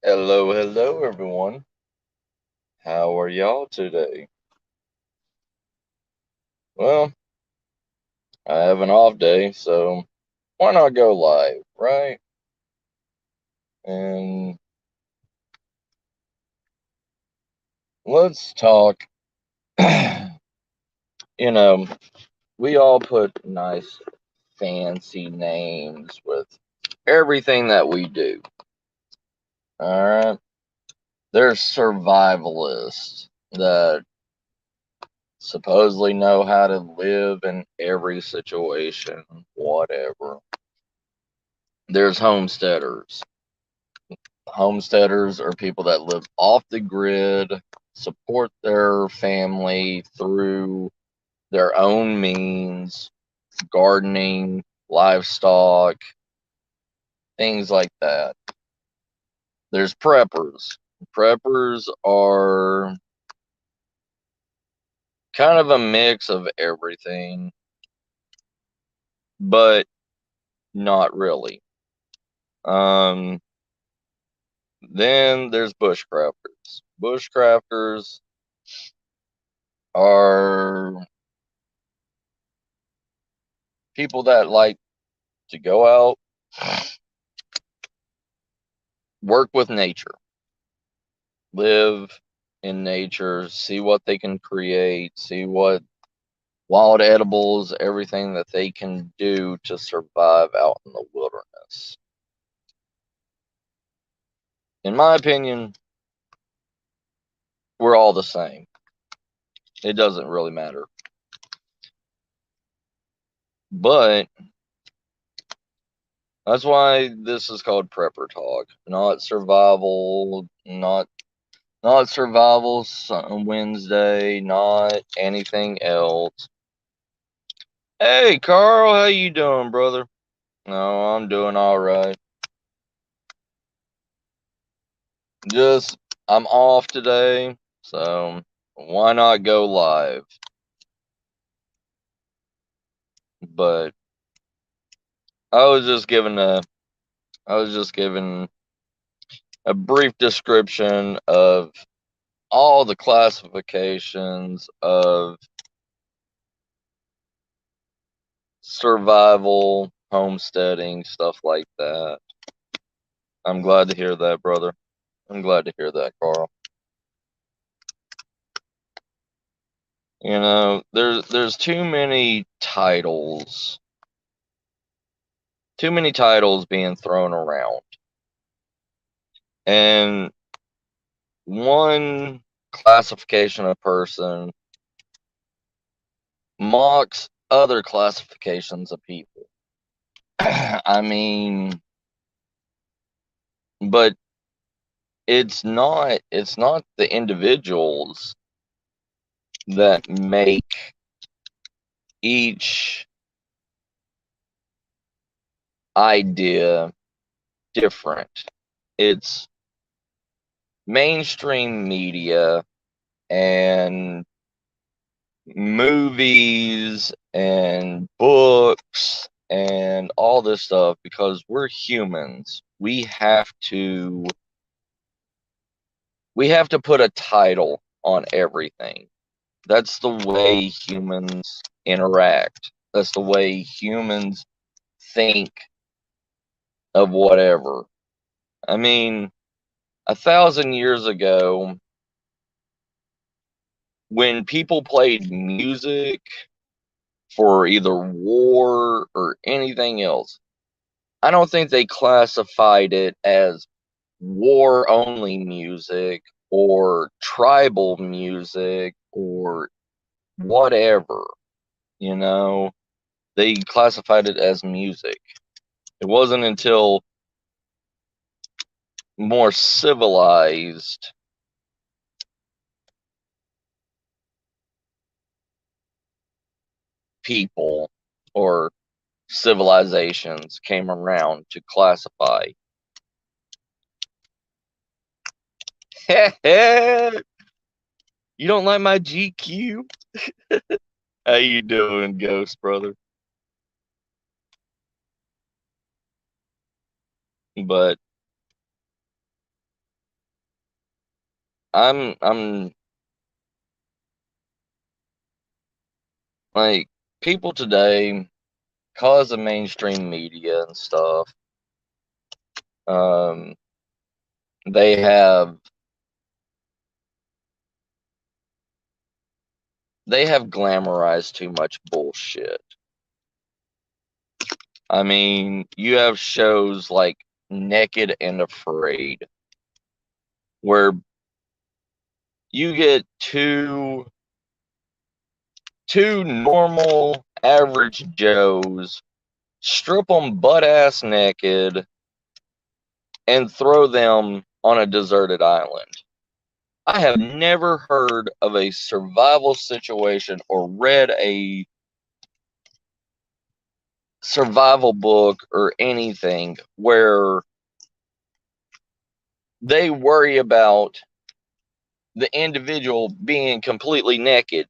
Hello, hello, everyone. How are y'all today? Well, I have an off day, so why not go live, right? And let's talk. you know, we all put nice, fancy names with everything that we do. All right. There's survivalists that supposedly know how to live in every situation, whatever. There's homesteaders. Homesteaders are people that live off the grid, support their family through their own means, gardening, livestock, things like that. There's preppers. Preppers are kind of a mix of everything, but not really. Um, then there's bushcrafters. Bushcrafters are people that like to go out, work with nature, live in nature, see what they can create, see what wild edibles, everything that they can do to survive out in the wilderness. In my opinion, we're all the same. It doesn't really matter. But that's why this is called prepper talk, not survival, not survival Wednesday, not anything else. Hey, Carl, how you doing, brother? No, I'm doing all right. Just I'm off today, so why not go live? But I was just giving a brief description of all the classifications of survival, homesteading, stuff like that. I'm glad to hear that, brother. I'm glad to hear that, Carl. There's too many titles being thrown around. And one classification of person mocks other classifications of people. I mean, but it's not the individuals that make each idea different. It's mainstream media and movies and books and all this stuff because we're humans. We have to put a title on everything. That's the way humans interact. That's the way humans think of whatever. I mean, 1,000 years ago, when people played music for either war or anything else, I don't think they classified it as war only music or tribal music or whatever, you know. They classified it as music. It wasn't until more civilized people or civilizations came around to classify. You don't like my GQ? How you doing, Ghost brother? But I'm like, people today, cause of mainstream media and stuff, um, they have glamorized too much bullshit. I mean, you have shows like Naked and Afraid, where you get two normal average Joes, strip them butt ass naked, and throw them on a deserted island. I have never heard of a survival situation or read a survival book or anything where they worry about the individual being completely naked.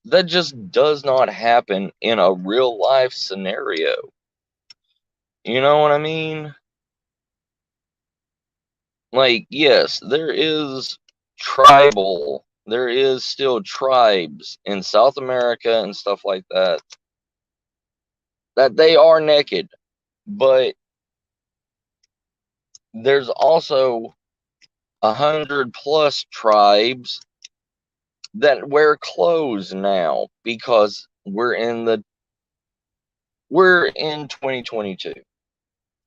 That just does not happen in a real life scenario. You know what I mean? Like, yes, there is still tribes in South America and stuff like that, that they are naked, but there's also 100+ tribes that wear clothes now because we're in 2022,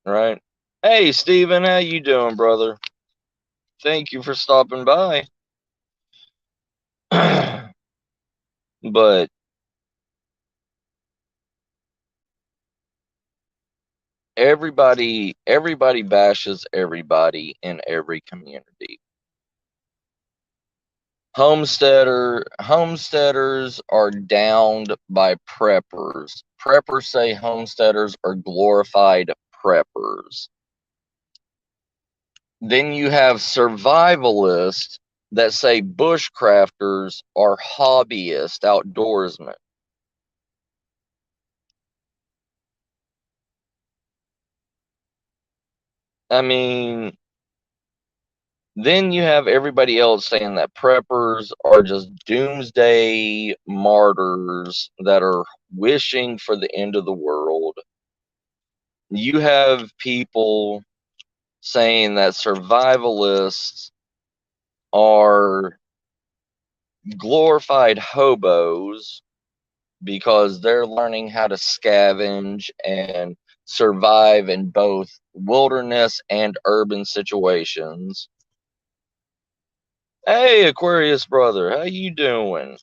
right? Hey, Steven, how you doing, brother? Thank you for stopping by. But everybody bashes everybody in every community. Homesteaders are downed by preppers. Preppers say homesteaders are glorified preppers. Then you have survivalists that say bushcrafters are hobbyist outdoorsmen. I mean, then you have everybody else saying that preppers are just doomsday martyrs that are wishing for the end of the world. You have people saying that survivalists are glorified hobos because they're learning how to scavenge and survive in both wilderness and urban situations. Hey, Aquarius brother, how you doing?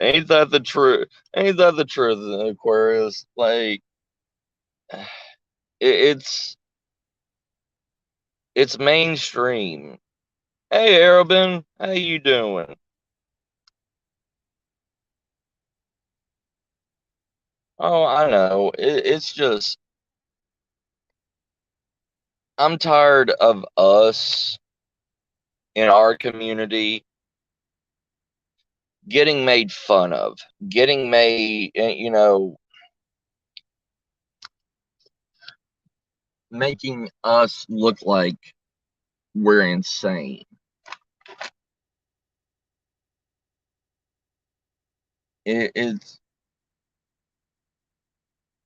Ain't that the truth? Ain't that the truth, Aquarius? Like, it's mainstream. Hey, Arabin, how you doing? Oh, I know. It's just, I'm tired of us in our community getting made fun of, getting made, making us look like we're insane. It's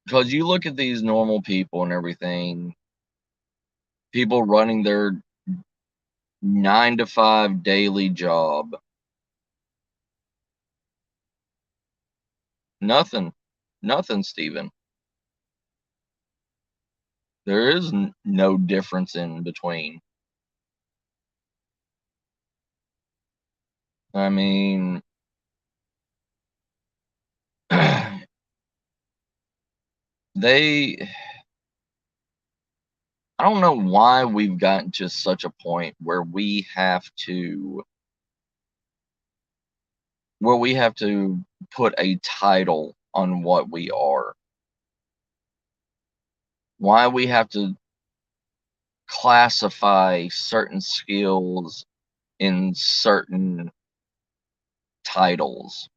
because you look at these normal people and everything, people running their 9 to 5 daily job. Nothing, nothing, Stephen. There is no difference in between. I mean, they, I don't know why we've gotten to such a point where we have to put a title on what we are. Why we have to classify certain skills in certain titles.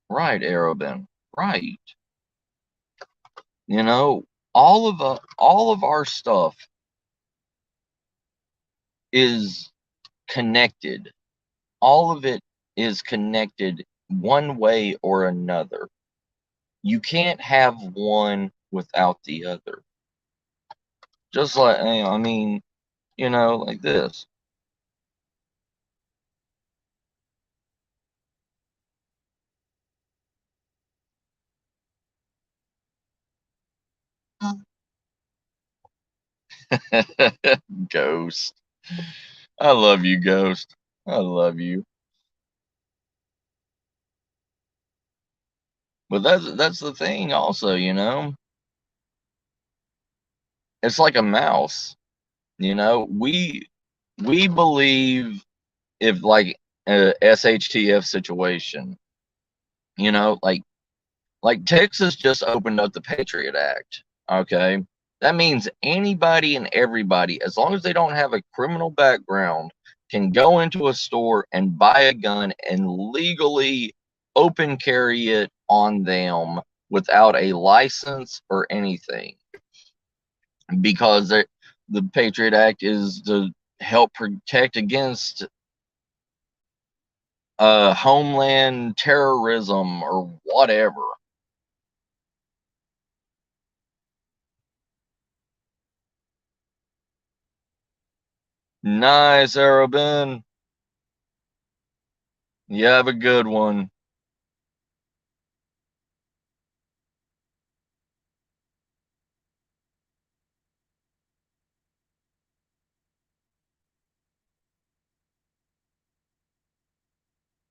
Right, Arabin. Right. You know, all of our stuff is connected. All of it is connected one way or another. You can't have one without the other. Just like, I mean, like this. Ghost. I love you, Ghost. I love you. But that's the thing also. It's like a mouse. We believe if like a SHTF situation, like Texas just opened up the Patriot Act. Okay. That means anybody and everybody, as long as they don't have a criminal background, can go into a store and buy a gun and legally open carry it on them without a license or anything. Because the Patriot Act is to help protect against homeland terrorism or whatever. Nice, Arabin. You have a good one.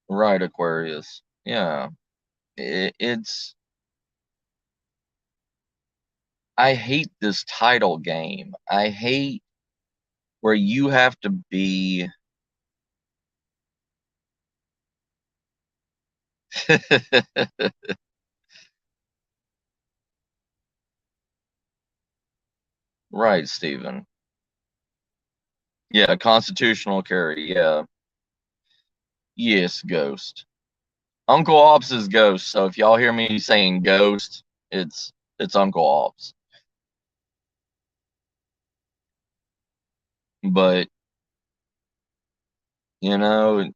Right, Aquarius. Yeah. It's. I hate this title game. I hate where you have to be. Right, Stephen. Yeah, constitutional carry. Yeah. Yes, Ghost. Uncle Ops is Ghost. So if y'all hear me saying Ghost, it's Uncle Ops. But you know,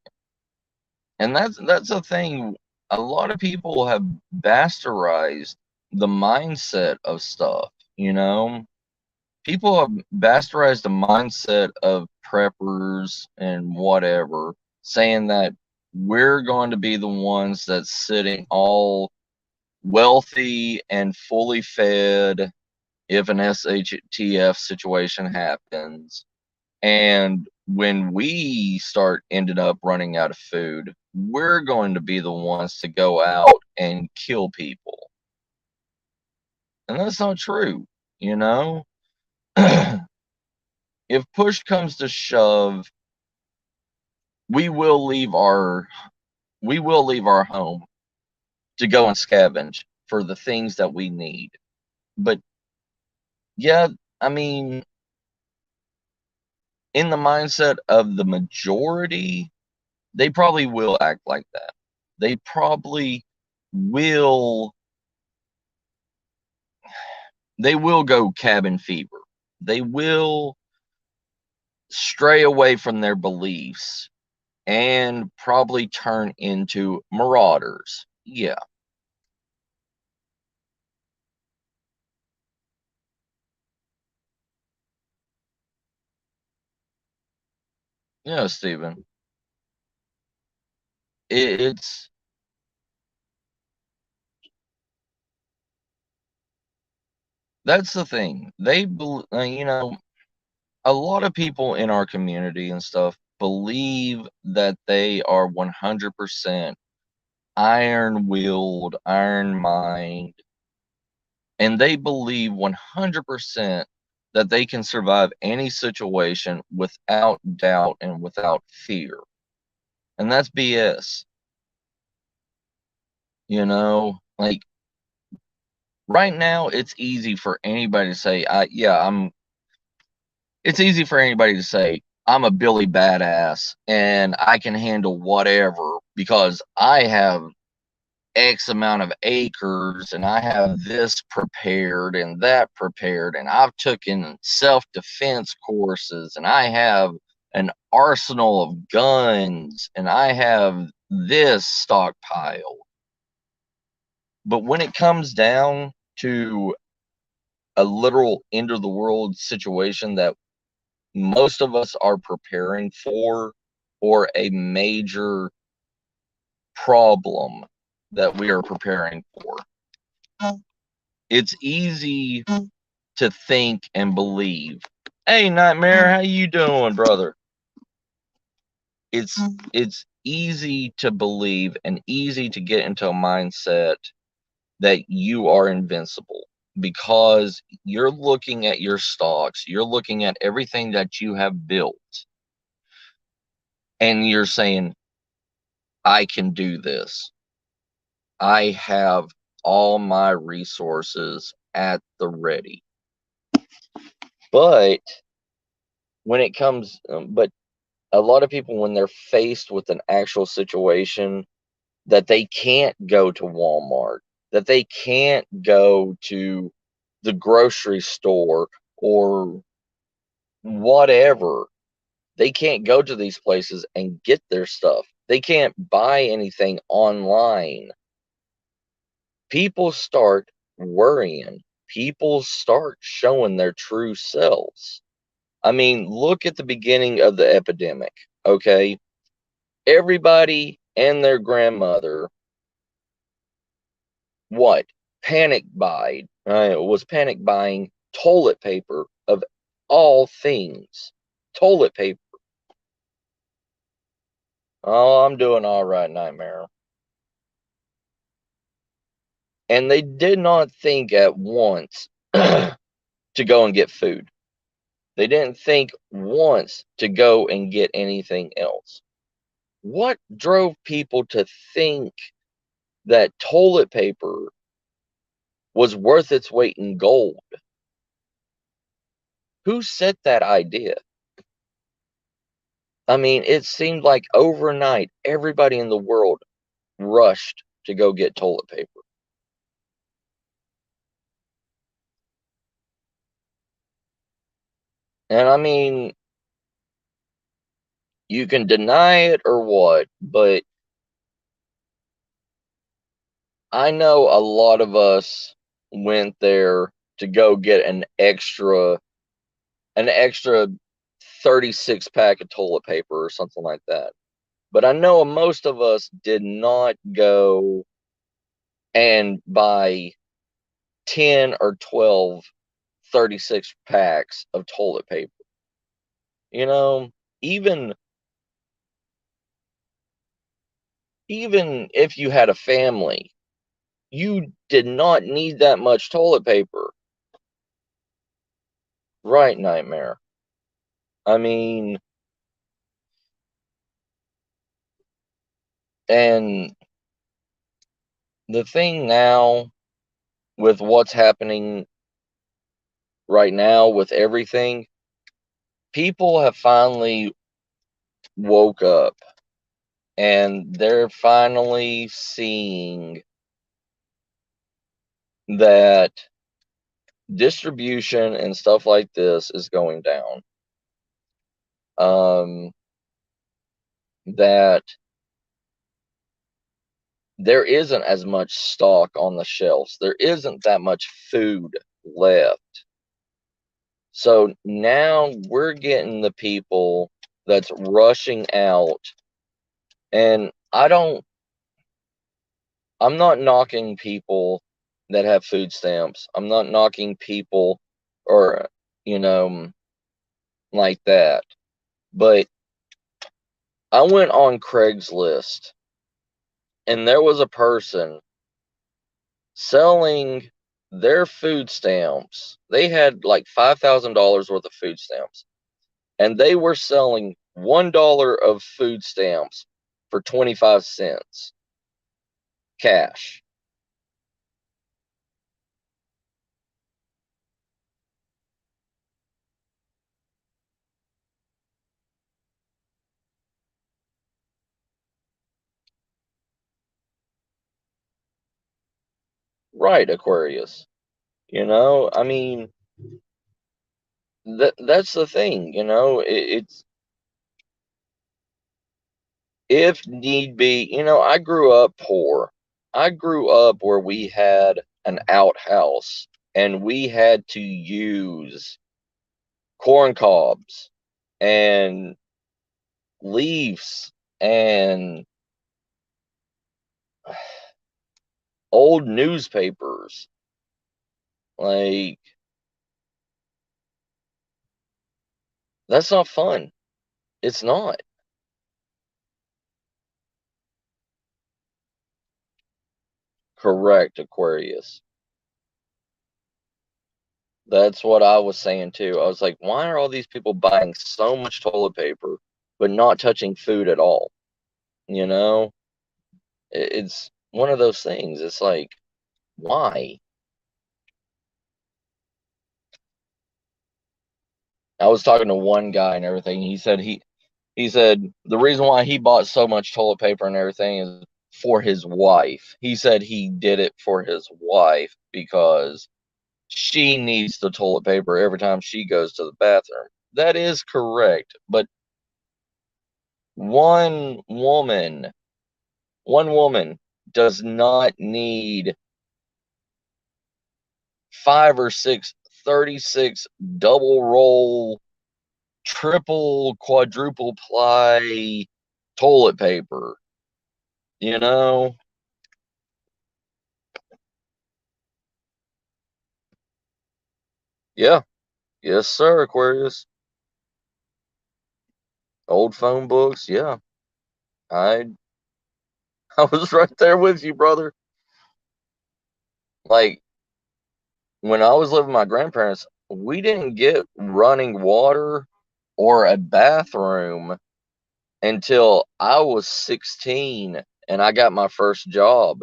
and that's the thing. A lot of people have bastardized the mindset of stuff. People have bastardized the mindset of preppers and whatever, saying that we're going to be the ones that's sitting all wealthy and fully fed if an SHTF situation happens. And when we start ended up running out of food, we're going to be the ones to go out and kill people. And that's not true, you know? If push comes to shove, we will leave our home to go and scavenge for the things that we need. But yeah, I mean, in the mindset of the majority, they probably will act like that. They probably will they will go cabin fever. They will stray away from their beliefs and probably turn into marauders. Yeah. Yeah, Stephen. It's that's the thing. A lot of people in our community and stuff believe that they are 100% iron willed, iron mind, and they believe 100% that they can survive any situation without doubt and without fear. And that's BS. Like right now, it's easy for anybody to say, it's easy for anybody to say, I'm a Billy badass and I can handle whatever because I have X amount of acres and I have this prepared and that prepared and I've taken self-defense courses and I have an arsenal of guns and I have this stockpile. But when it comes down to a literal end of the world situation that most of us are preparing for, or a major problem that we are preparing for, it's easy to think and believe. Hey, Nightmare, how you doing, brother? It's easy to believe and easy to get into a mindset that you are invincible because you're looking at your stocks, you're looking at everything that you have built, and you're saying, I can do this. I have all my resources at the ready. But when it comes, but a lot of people, when they're faced with an actual situation that they can't go to Walmart, that they can't go to the grocery store or whatever, they can't go to these places and get their stuff. They can't buy anything online. People start worrying. People start showing their true selves. I mean, look at the beginning of the epidemic, okay? Everybody and their grandmother, what? Was panic buying toilet paper of all things. Toilet paper. Oh, I'm doing all right, Nightmare. And they did not think at once to go and get food. They didn't think once to go and get anything else. What drove people to think that toilet paper was worth its weight in gold? Who set that idea? I mean, it seemed like overnight everybody in the world rushed to go get toilet paper. And I mean, you can deny it or what, but I know a lot of us went there to go get an extra 36 pack of toilet paper or something like that. But I know most of us did not go and buy 10 or 12 36 packs of toilet paper. You know, even even if you had a family, you did not need that much toilet paper. Right, Nightmare? I mean, and the thing now with what's happening right now with everything, people have finally woke up and they're finally seeing that distribution and stuff like this is going down. That there isn't as much stock on the shelves. There isn't that much food left. So now we're getting the people that's rushing out. And I'm not knocking people that have food stamps. I'm not knocking people or, you know, like that. But I went on Craigslist and there was a person selling their food stamps. They had like $5,000 worth of food stamps, and they were selling $1 of food stamps for 25 cents cash. Right, Aquarius. I mean, that's the thing, it's if need be, I grew up poor. I grew up where we had an outhouse and we had to use corn cobs and leaves and old newspapers. Like, that's not fun. It's not. Correct, Aquarius. That's what I was saying too. I was like, why are all these people buying so much toilet paper but not touching food at all? You know, it's one of those things. It's like, why? I was talking to one guy and everything. He said the reason why he bought so much toilet paper and everything is for his wife. He said he did it for his wife because she needs the toilet paper every time she goes to the bathroom. That is correct, but one woman, one woman does not need 5 or 6 36 double roll, triple, quadruple ply toilet paper, you know? Yeah. Yes, sir, Aquarius. Old phone books. Yeah. I I was right there with you, brother. Like when I was living with my grandparents, we didn't get running water or a bathroom until I was 16 and I got my first job.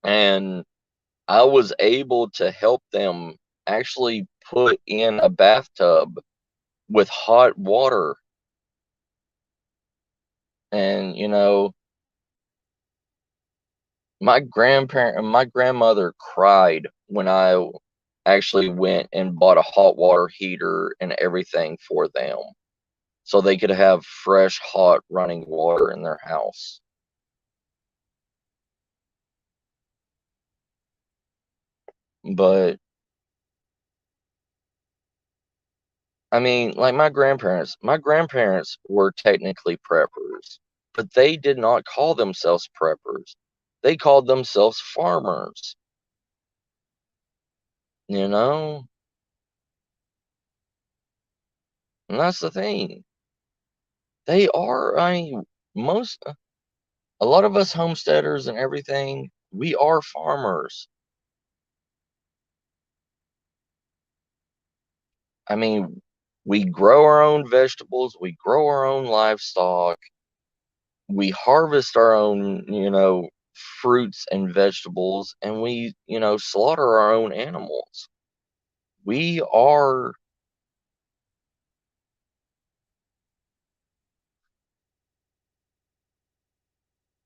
And I was able to help them actually put in a bathtub with hot water. And, my grandmother cried when I actually went and bought a hot water heater and everything for them so they could have fresh, hot running water in their house. But I mean, like my grandparents were technically preppers, but they did not call themselves preppers. They called themselves farmers, you know? And that's the thing. They are, I mean, most, a lot of us homesteaders and everything, we are farmers. I mean, we grow our own vegetables, we grow our own livestock, we harvest our own, fruits and vegetables, and we, slaughter our own animals. We are,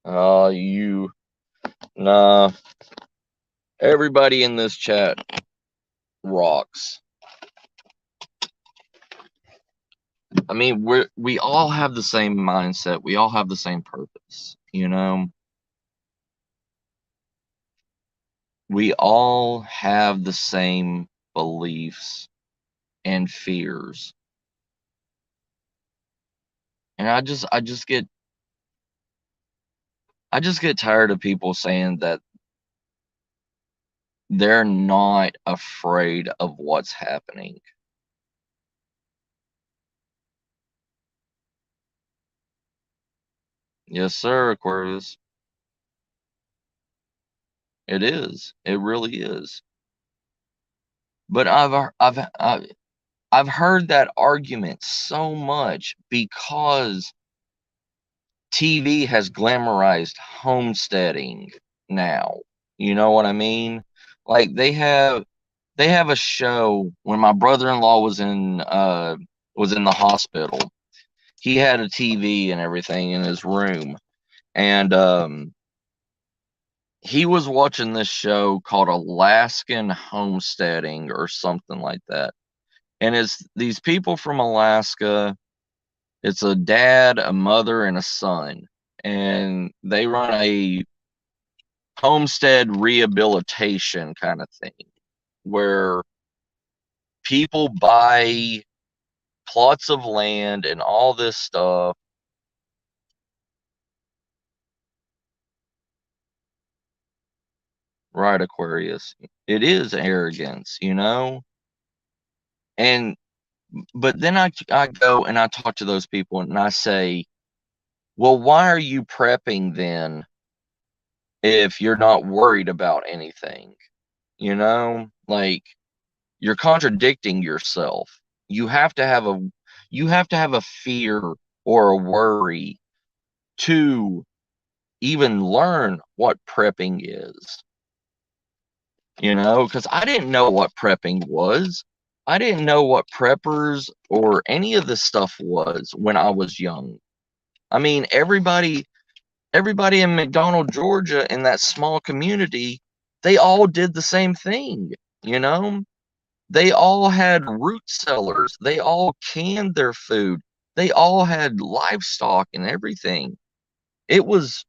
you, nah, everybody in this chat rocks. I mean, we all have the same mindset. We all have the same purpose, We all have the same beliefs and fears. And I just get tired of people saying that they're not afraid of what's happening. Yes, sir, Aquarius. It is. It really is. But I've heard that argument so much because TV has glamorized homesteading now. You know what I mean? Like they have a show when my brother-in-law was in the hospital. He had a TV and everything in his room, and he was watching this show called Alaskan Homesteading or something like that. And it's these people from Alaska. It's a dad, a mother, and a son. And they run a homestead rehabilitation kind of thing where people buy plots of land and all this stuff. Right, Aquarius. It is arrogance, you know? And but then I go and I talk to those people and I say, well, why are you prepping then if you're not worried about anything? You know, like you're contradicting yourself. You have to have a you have to have a fear or a worry to even learn what prepping is. You know, because I didn't know what prepping was. I didn't know what preppers or any of this stuff was when I was young. I mean, everybody in McDonald, Georgia, in that small community, they all did the same thing, you know? They all had root cellars. They all canned their food. They all had livestock and everything. It was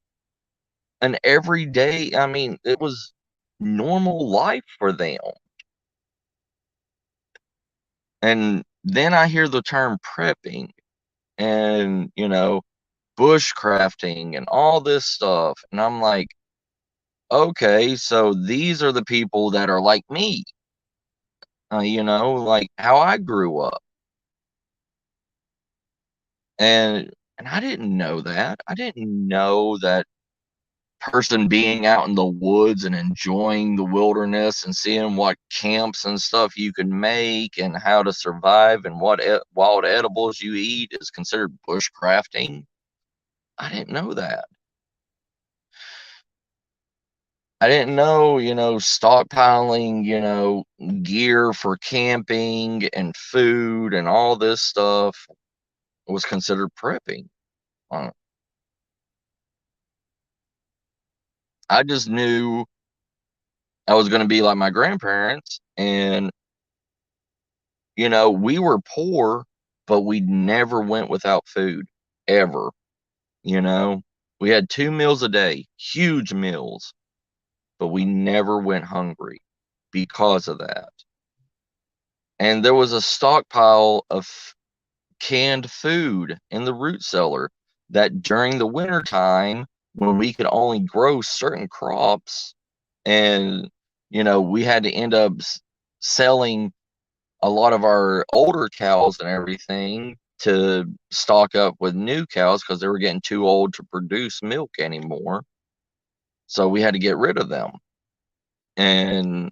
an everyday, I mean, it was normal life for them. And then I hear the term prepping and, bushcrafting and all this stuff. And I'm like, okay, so these are the people that are like me, like how I grew up. And I didn't know that. I didn't know that person being out in the woods and enjoying the wilderness and seeing what camps and stuff you can make and how to survive and what wild edibles you eat is considered bushcrafting. I didn't know that. I didn't know, stockpiling, gear for camping and food and all this stuff was considered prepping. Uh, I just knew I was going to be like my grandparents. And, we were poor, but we never went without food, ever. You know, we had 2 meals a day, huge meals, but we never went hungry because of that. And there was a stockpile of canned food in the root cellar that during the winter time when we could only grow certain crops and we had to end up selling a lot of our older cows and everything to stock up with new cows because they were getting too old to produce milk anymore, so we had to get rid of them. And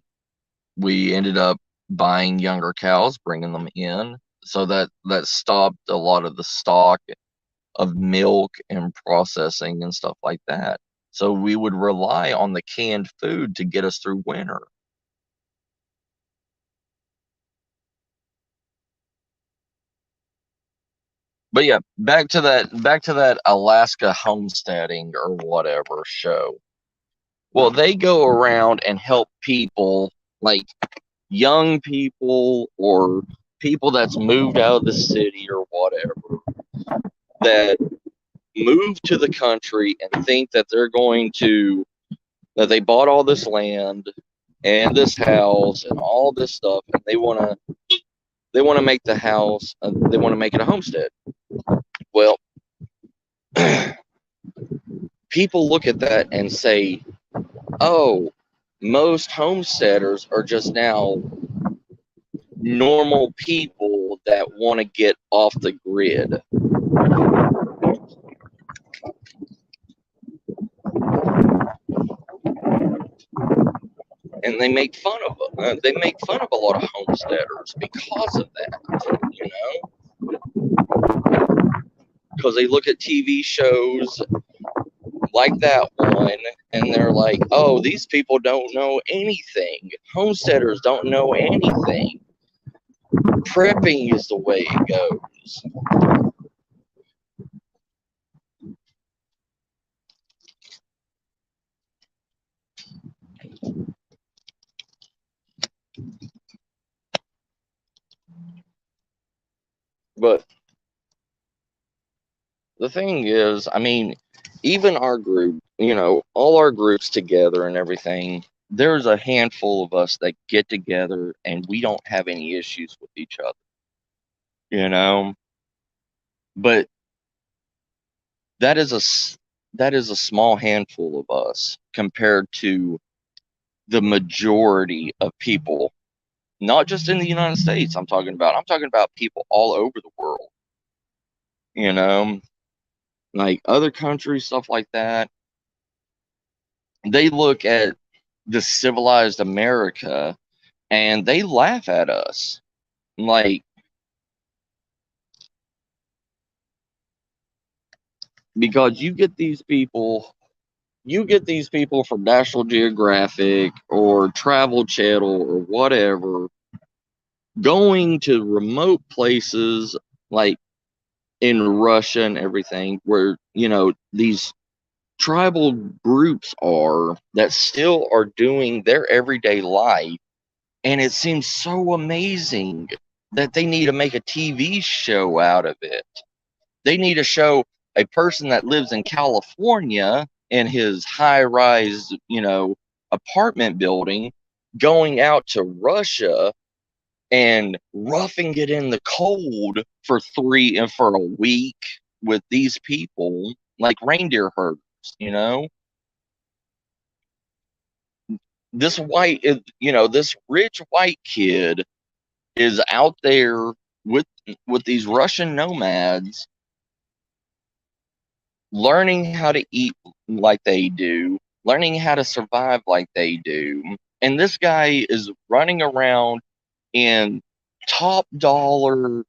we ended up buying younger cows, bringing them in, so that stopped a lot of the stock of milk and processing and stuff like that. So we would rely on the canned food to get us through winter. But yeah, back to that Alaska homesteading or whatever show. Well, they go around and help people like young people or people that's moved out of the city or whatever that move to the country and think that that they bought all this land and this house and all this stuff and they want to make the house they want to make it a homestead. Well, people look at that and say, oh, most homesteaders are just now normal people that want to get off the grid. And they make fun of them. They make fun of a lot of homesteaders because of that, because they look at TV shows like that one and they're like, oh, these people don't know anything. Homesteaders don't know anything. Prepping is the way it goes. the thing is, I mean, even our group, all our groups together and everything, there's a handful of us that get together and we don't have any issues with each other, you know? But that is that is a small handful of us compared to the majority of people, not just in the United States. I'm talking about people all over the world, you know, like other countries, stuff like that. They look at the civilized America and they laugh at us. Like, because you get these people from National Geographic or Travel Channel or whatever going to remote places like in Russia and everything where, these tribal groups are that still are doing their everyday life. And it seems so amazing that they need to make a TV show out of it. They need to show a person that lives in California in his high rise, apartment building going out to Russia and roughing it in the cold for a week with these people like reindeer herders, you know? This rich white kid is out there with these Russian nomads learning how to eat like they do, learning how to survive like they do. And this guy is running around in top dollar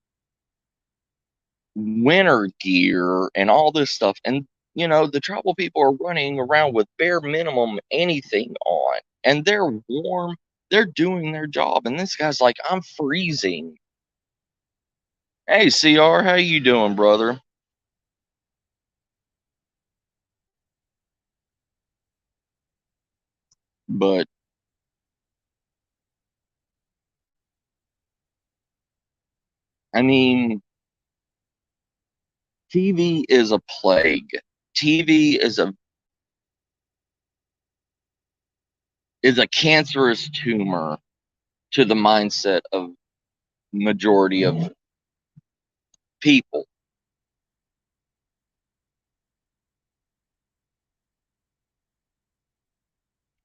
winter gear and all this stuff. And, the tribal people are running around with bare minimum anything on. And they're warm. They're doing their job. And this guy's like, I'm freezing. Hey, CR, how you doing, brother? But I mean, TV is a plague. TV is a cancerous tumor to the mindset of majority of people,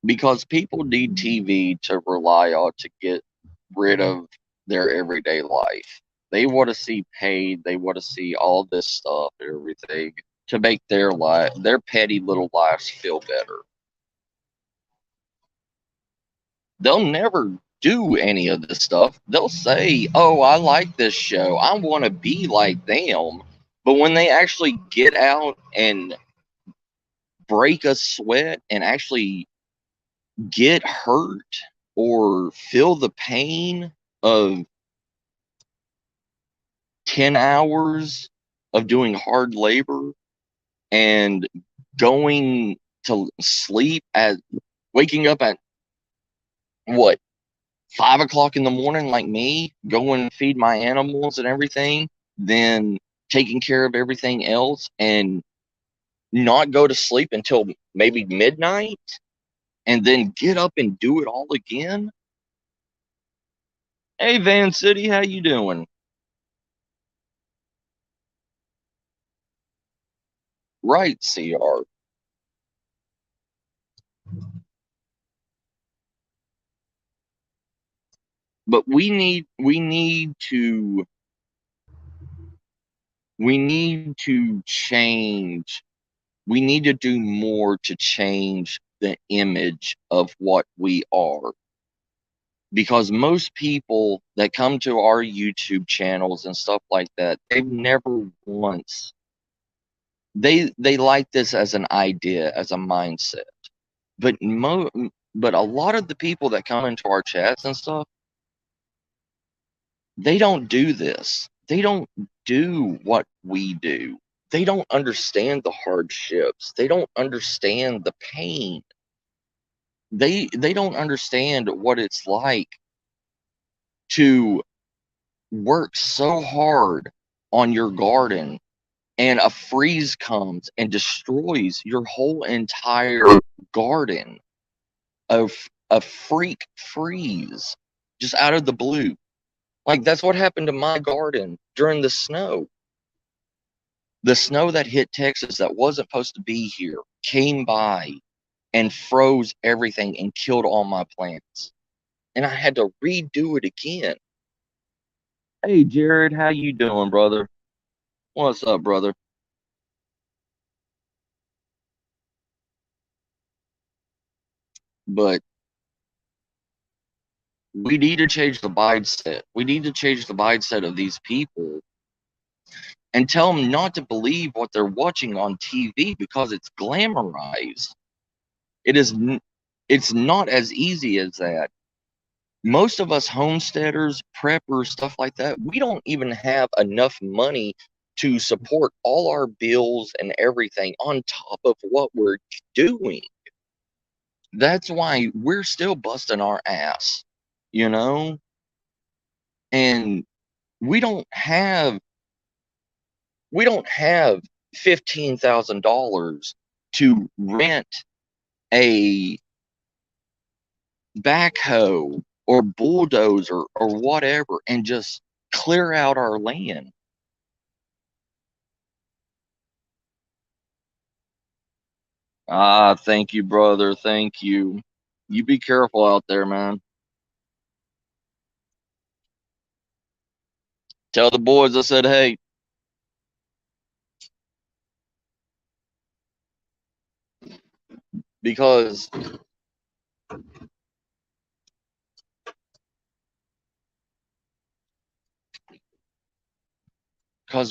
because people need TV to rely on to get rid of their everyday life. They want to see paid, they want to see all this stuff and everything to make their petty little lives feel better. They'll never do any of this stuff. They'll say, "Oh, I like this show. I want to be like them." But when they actually get out and break a sweat and actually get hurt or feel the pain of 10 hours of doing hard labor and going to sleep at waking up at what, 5 o'clock in the morning, like me, go and feed my animals and everything, then taking care of everything else and not go to sleep until maybe midnight and then get up and do it all again. Hey, Van City, how you doing? Right, CR. But we need to change. We need to do more to change the image of what we are, because most people that come to our YouTube channels and stuff like that, they've never once they like this as an idea, as a mindset. But but a lot of the people that come into our chats and stuff, they don't do this. They don't do what we do. They don't understand the hardships. They don't understand the pain. They don't understand what it's like to work so hard on your garden and a freeze comes and destroys your whole entire garden. A freak freeze just out of the blue. Like, that's what happened to my garden during the snow. The snow that hit Texas that wasn't supposed to be here came by and froze everything and killed all my plants. And I had to redo it again. Hey, Jared, how you doing, brother? What's up, brother? But we need to change the mindset. We need to change the mindset of these people and tell them not to believe what they're watching on TV because it's glamorized. It is. It's not as easy as that. Most of us homesteaders, preppers, stuff like that, we don't even have enough money to support all our bills and everything on top of what we're doing. That's why we're still busting our ass, you know? And we don't have $15,000 to rent a backhoe or bulldozer or whatever and just clear out our land. Ah, thank you, brother. Thank you. You be careful out there, man. Tell the boys I said, hey, because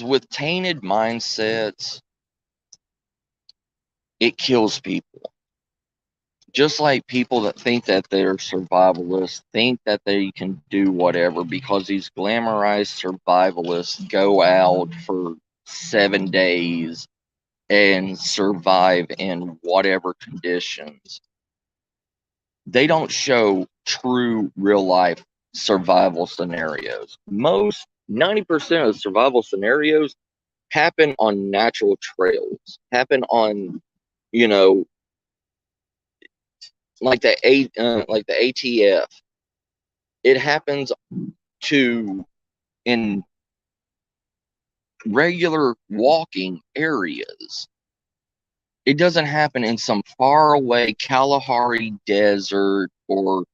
with tainted mindsets, it kills people. Just like people that think that they're survivalists think that they can do whatever because these glamorized survivalists go out for 7 days and survive in whatever conditions. They don't show true real life survival scenarios. Most 90% of survival scenarios happen on natural trails, happen on, you know, like the ATF. It happens to in regular walking areas. It doesn't happen in some faraway Kalahari desert or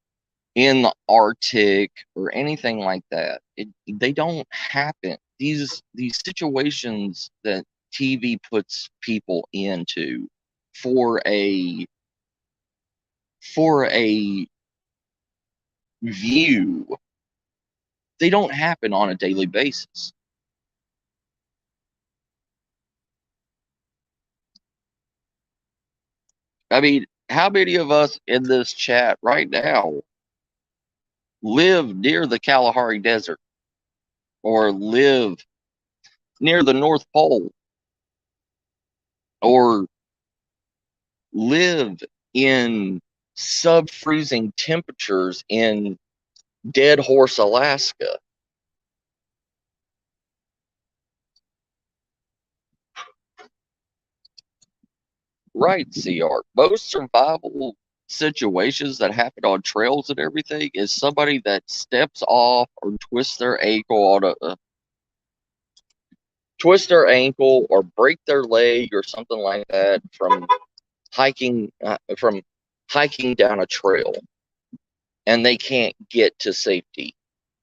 in the Arctic or anything like that. They don't happen. These situations that TV puts people into for a view, they don't happen on a daily basis. I mean, how many of us in this chat right now live near the Kalahari Desert or live near the North Pole or live in sub-freezing temperatures in Dead Horse, Alaska? Right, CR. Most survival situations that happen on trails and everything is somebody that steps off or twists their ankle on twist their ankle or break their leg or something like that from hiking down a trail, and they can't get to safety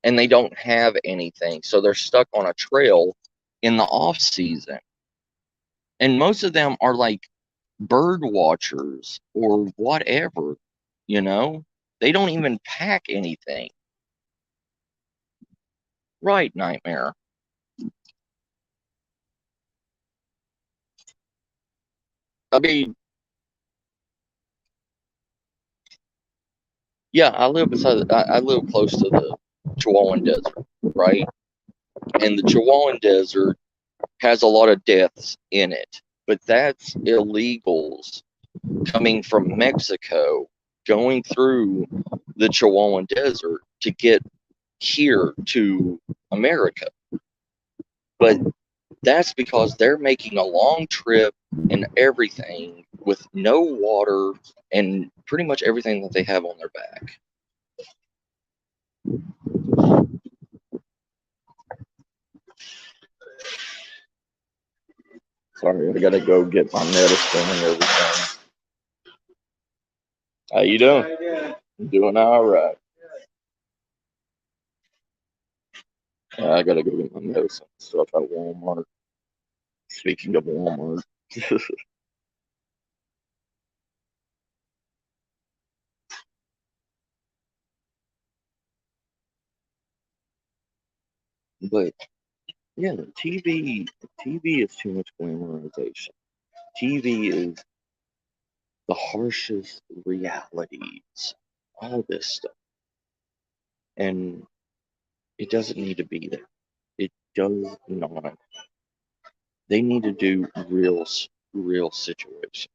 and they don't have anything, so they're stuck on a trail in the off season. And most of them are like bird watchers or whatever, you know? They don't even pack anything. Right, Nightmare. I mean, yeah, I live close to the Chihuahuan Desert, right? And the Chihuahuan Desert has a lot of deaths in it, but that's illegals coming from Mexico, going through the Chihuahuan Desert to get here to America. But That's because they're making a long trip and everything with no water and pretty much everything that they have on their back. Sorry, I gotta go get my medicine and everything. How you doing? I'm doing all right. I gotta go get my medicine stuff at Walmart. Speaking of Walmart, but yeah, TV is too much glamorization. TV is the harshest realities, all this stuff, and it doesn't need to be there. It does not. They need to do real situations.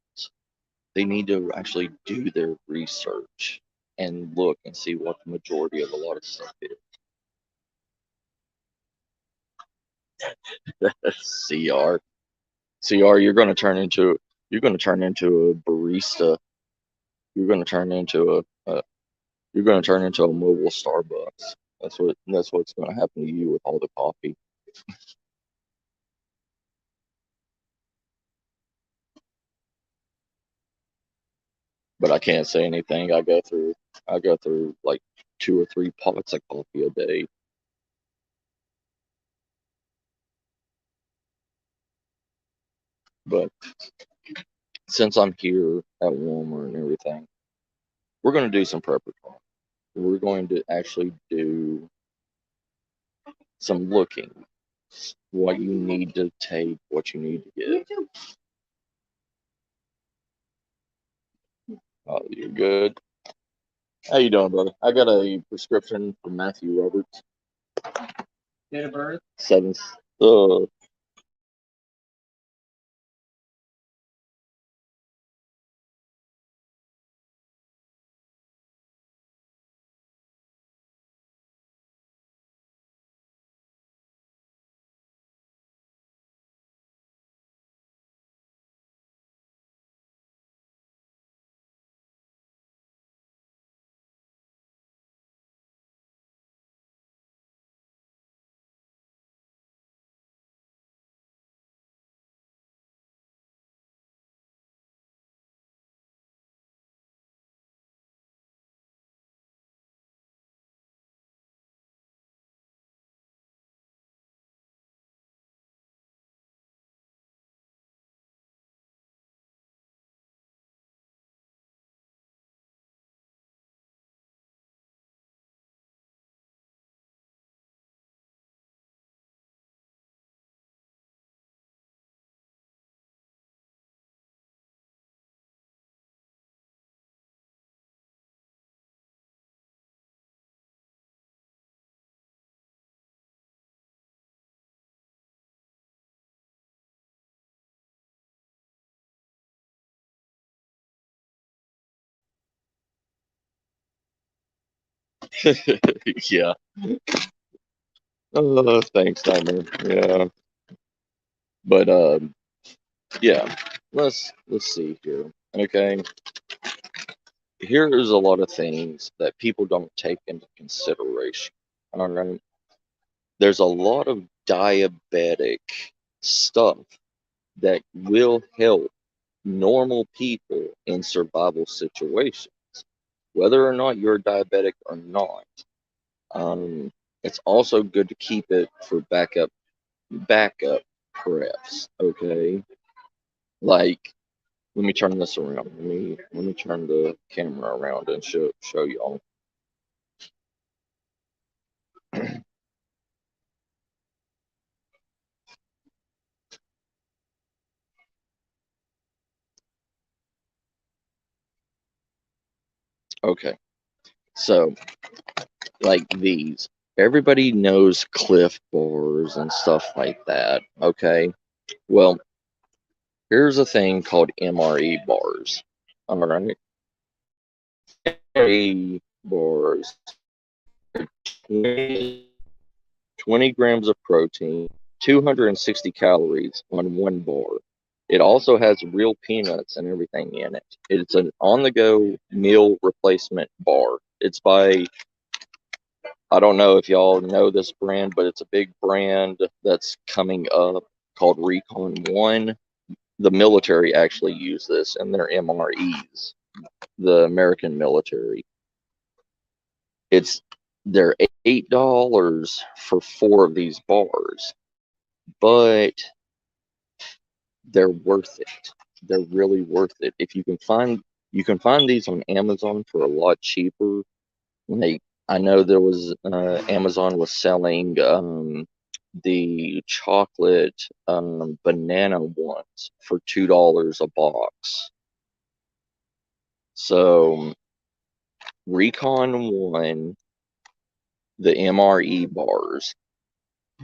They need to actually do their research and look and see what the majority of a lot of stuff is. CR, CR, you're gonna turn into a barista. You're gonna turn into you're gonna turn into a mobile Starbucks. That's what's gonna happen to you with all the coffee. But I can't say anything. I go through like 2 or 3 pots of coffee a day. But since I'm here at Walmart and everything, we're going to do some prepper talk. We're going to actually do some looking, what you need to take, what you need to get. Oh, you're good. How you doing, brother? I got a prescription from Matthew Roberts. Date of birth? 7th. Yeah. Thanks, Timer. Yeah. But yeah. Let's see here. Okay. Here is a lot of things that people don't take into consideration. All right. There's a lot of diabetic stuff that will help normal people in survival situations, whether or not you're diabetic or not. Um, it's also good to keep it for backup preps. Okay, like let me turn this around. Let me turn the camera around and show y'all. Okay, so like these. Everybody knows Cliff bars and stuff like that. Okay, well, here's a thing called MRE bars. All right, MRE bars, 20, 20 grams of protein, 260 calories on one bar. It also has real peanuts and everything in it. It's an on-the-go meal replacement bar. It's by, I don't know if y'all know this brand, but it's a big brand that's coming up called Recon One. The military actually use this in their MREs, the American military. They're $8 for 4 of these bars, but they're worth it. They're really worth it. If you can find these on Amazon for a lot cheaper. I know there was Amazon was selling the chocolate banana ones for $2 a box. So Recon One, the MRE bars,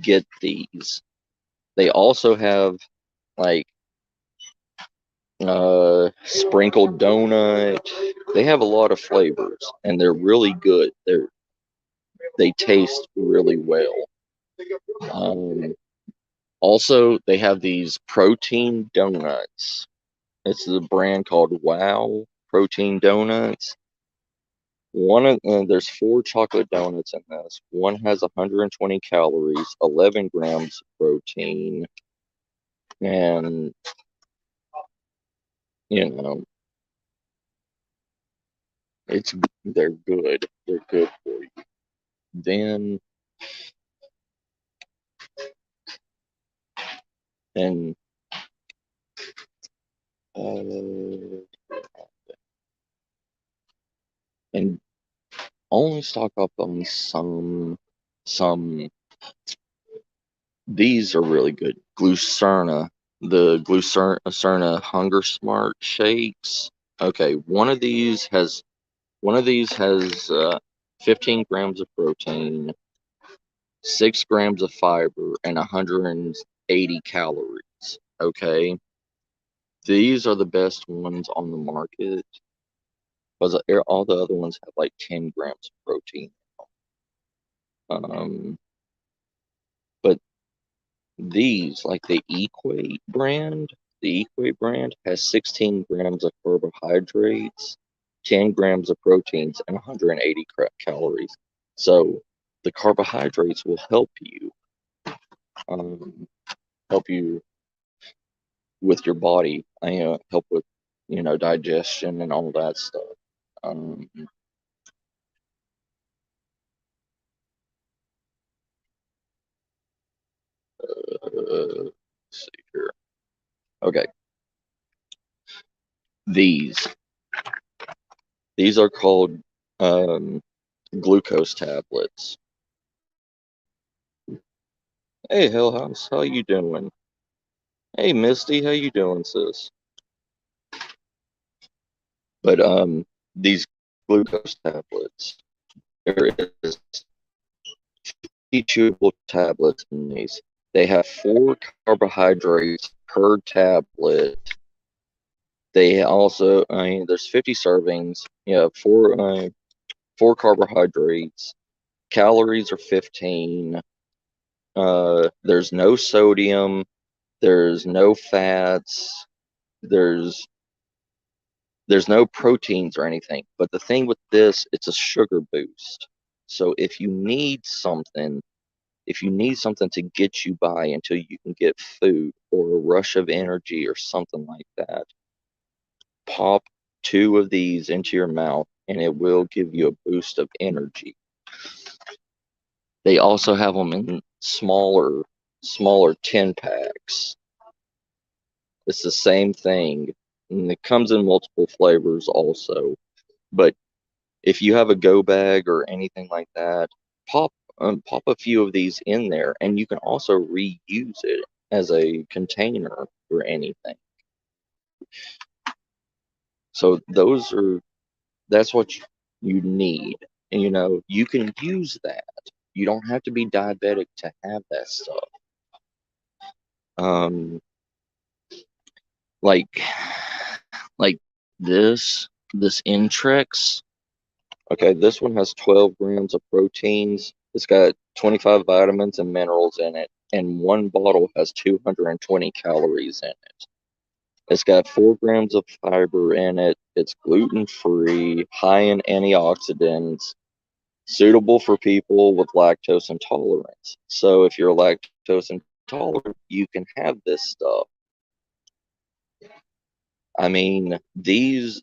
get these. They also have like sprinkled donut. They have a lot of flavors and they're really good. They taste really well. Also, they have these protein donuts. It's the brand called Wow Protein Donuts. There's 4 chocolate donuts in this. One has 120 calories, 11 grams of protein, and you know, they're good. They're good for you. Then and and only stock up on some. These are really good. Glucerna, the Glucerna Hunger Smart shakes. Okay, one of these has 15 grams of protein, 6 grams of fiber, and 180 calories. Okay, these are the best ones on the market because all the other ones have like 10 grams of protein. But these, like the Equate brand has 16 grams of carbohydrates, 10 grams of proteins, and 180 calories. So the carbohydrates will um, help you with your body. Help with digestion and all that stuff. Um, let's see here. Okay, these are called glucose tablets. Hey, Hell House, how you doing? Hey, Misty, how you doing, sis? But these glucose tablets, there is chewable tablets in these. They have 4 carbohydrates per tablet. They also, there's 50 servings. Yeah, 4 carbohydrates. Calories are 15. There's no sodium. There's no fats. There's no proteins or anything. But the thing with this, it's a sugar boost. So if you need something to get you by until you can get food or a rush of energy or something like that, pop 2 of these into your mouth and it will give you a boost of energy. They also have them in smaller 10 packs. It's the same thing, and it comes in multiple flavors also. But if you have a go bag or anything like that, pop a few of these in there, and you can also reuse it as a container for anything. So that's what you need. And, you can use that. You don't have to be diabetic to have that stuff. Like this Intrex. Okay, this one has 12 grams of proteins. It's got 25 vitamins and minerals in it. and one bottle has 220 calories in it. It's got 4 grams of fiber in it. It's gluten free, high in antioxidants, suitable for people with lactose intolerance. So if you're lactose intolerant, you can have this stuff. I mean, these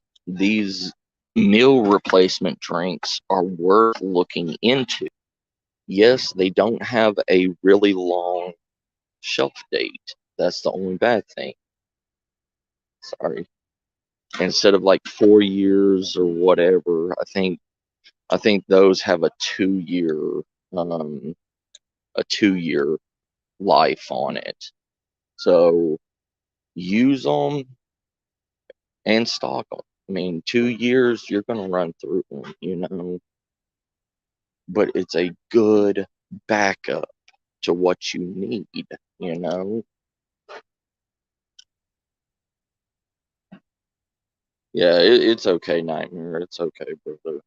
meal replacement drinks are worth looking into. Yes, they don't have a really long shelf date. That's the only bad thing. Sorry. Instead of like 4 years or whatever, I think those have um a 2 year life on it. So use them and stock them. I mean, 2 years you're gonna run through them, but it's a good backup to what you need, you know. Yeah, it's okay, Nightmare. It's okay, brother.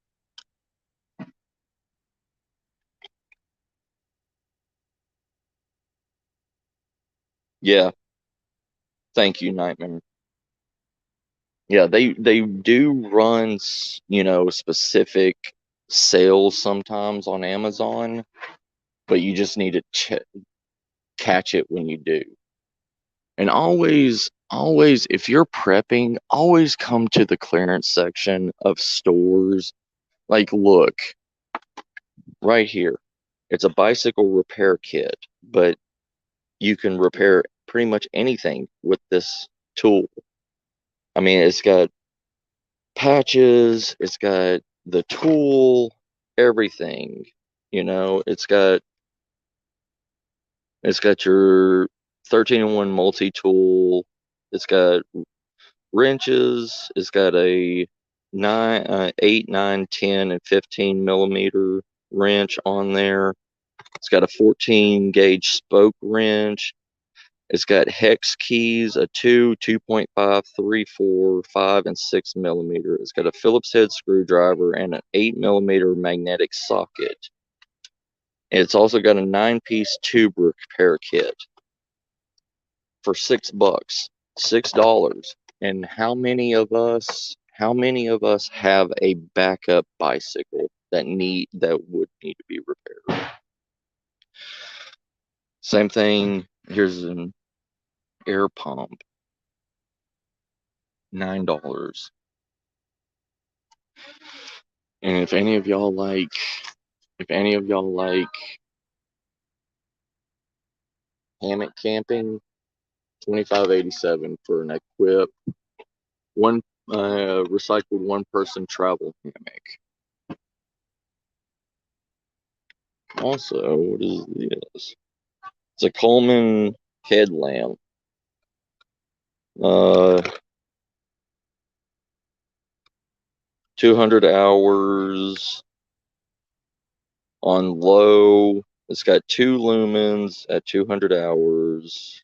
Yeah, thank you, Nightmare. Yeah, they do run, specific sales sometimes on Amazon, but you just need to catch it when you do. And always, if you're prepping, always come to the clearance section of stores. Like, look, right here. It's a bicycle repair kit, but you can repair pretty much anything with this tool. I mean, it's got patches, it's got the tool, everything. It's got your 13-in-1 multi-tool. It's got wrenches. It's got a 8, 9, 10, and 15 millimeter wrench on there. It's got a 14 gauge spoke wrench. It's got hex keys, a 2, 2.5, 3, 4, 5, and 6 millimeter. It's got a Phillips head screwdriver and an 8 millimeter magnetic socket. It's also got a 9-piece tube repair kit for $6. $6. And how many of us have a backup bicycle that would need to be repaired? Same thing. Here's an air pump, $9. And if any of y'all like hammock camping, 25.87 for an equip one recycled one person travel hammock. Also, what is this? It's a Coleman headlamp. Uh, 200 hours on low. It's got 2 lumens at 200 hours.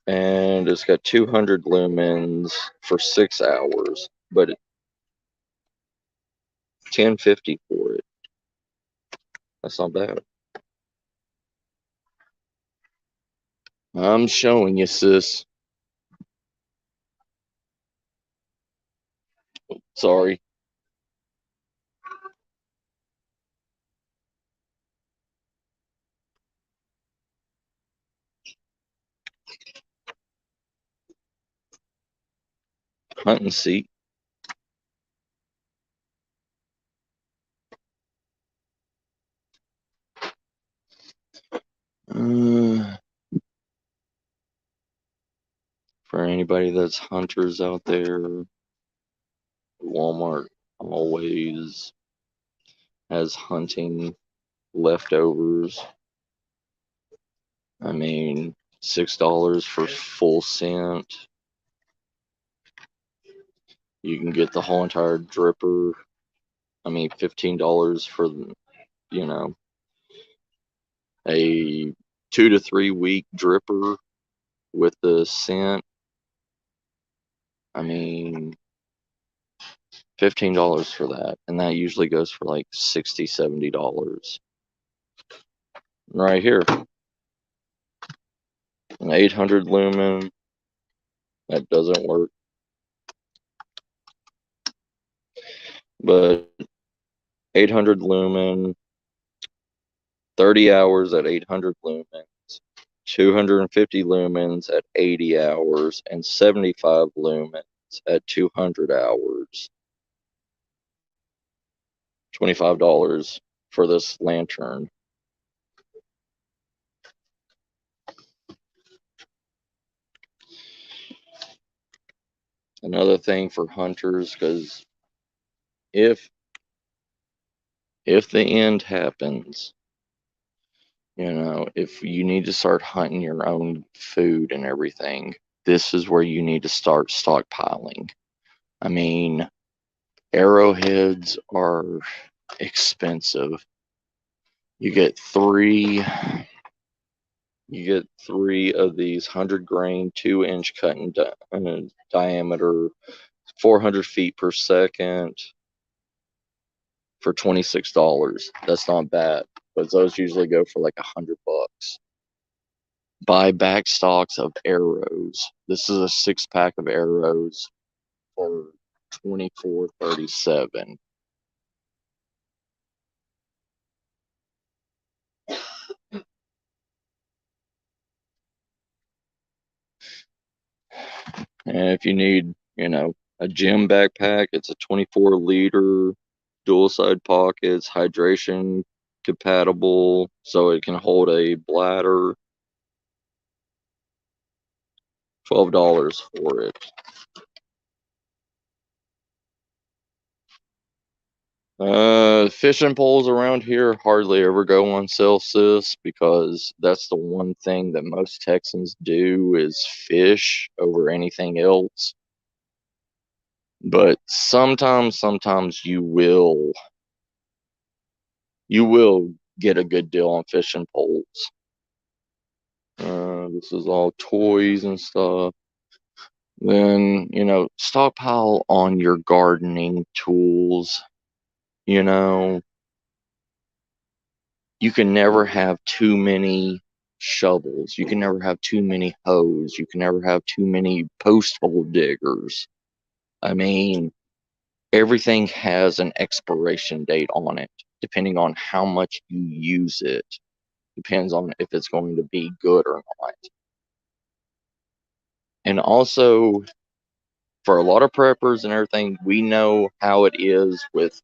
And it's got 200 lumens for 6 hours. But it's $10.50 for it. That's not bad. I'm showing you, sis. Sorry. Hunting seat. Uh, for anybody that's hunters out there, Walmart always has hunting leftovers. I mean, $6 for full scent. You can get the whole entire dripper. I mean, $15 for, you know, a 2 to 3 week dripper with the scent. I mean, $15 for that. And that usually goes for like $60, $70. right here, an 800 lumen. That doesn't work. But 800 lumen, 30 hours at 800 lumens, 250 lumens at 80 hours, and 75 lumens at 200 hours. $25 for this lantern. Another thing for hunters, because if the end happens, if you need to start hunting your own food and everything, this is where you need to start stockpiling. I mean, arrowheads are expensive. You get three of these 100-grain, 2-inch cut in diameter, 400 feet per second for $26. That's not bad, but those usually go for like $100. Buy back stocks of arrows. This is a 6-pack of arrows for $24.37. And if you need, a gym backpack, it's a 24-liter, dual side pockets, hydration compatible, so it can hold a bladder. $12 for it. Fishing poles around here hardly ever go on sale, sis, because that's the one thing that most Texans do is fish over anything else. But sometimes you will get a good deal on fishing poles. This is all toys and stuff. Then, stockpile on your gardening tools. You can never have too many shovels. You can never have too many hoes. You can never have too many post hole diggers. I mean, everything has an expiration date on it, depending on how much you use it. Depends on if it's going to be good or not. And also, for a lot of preppers and everything, we know how it is with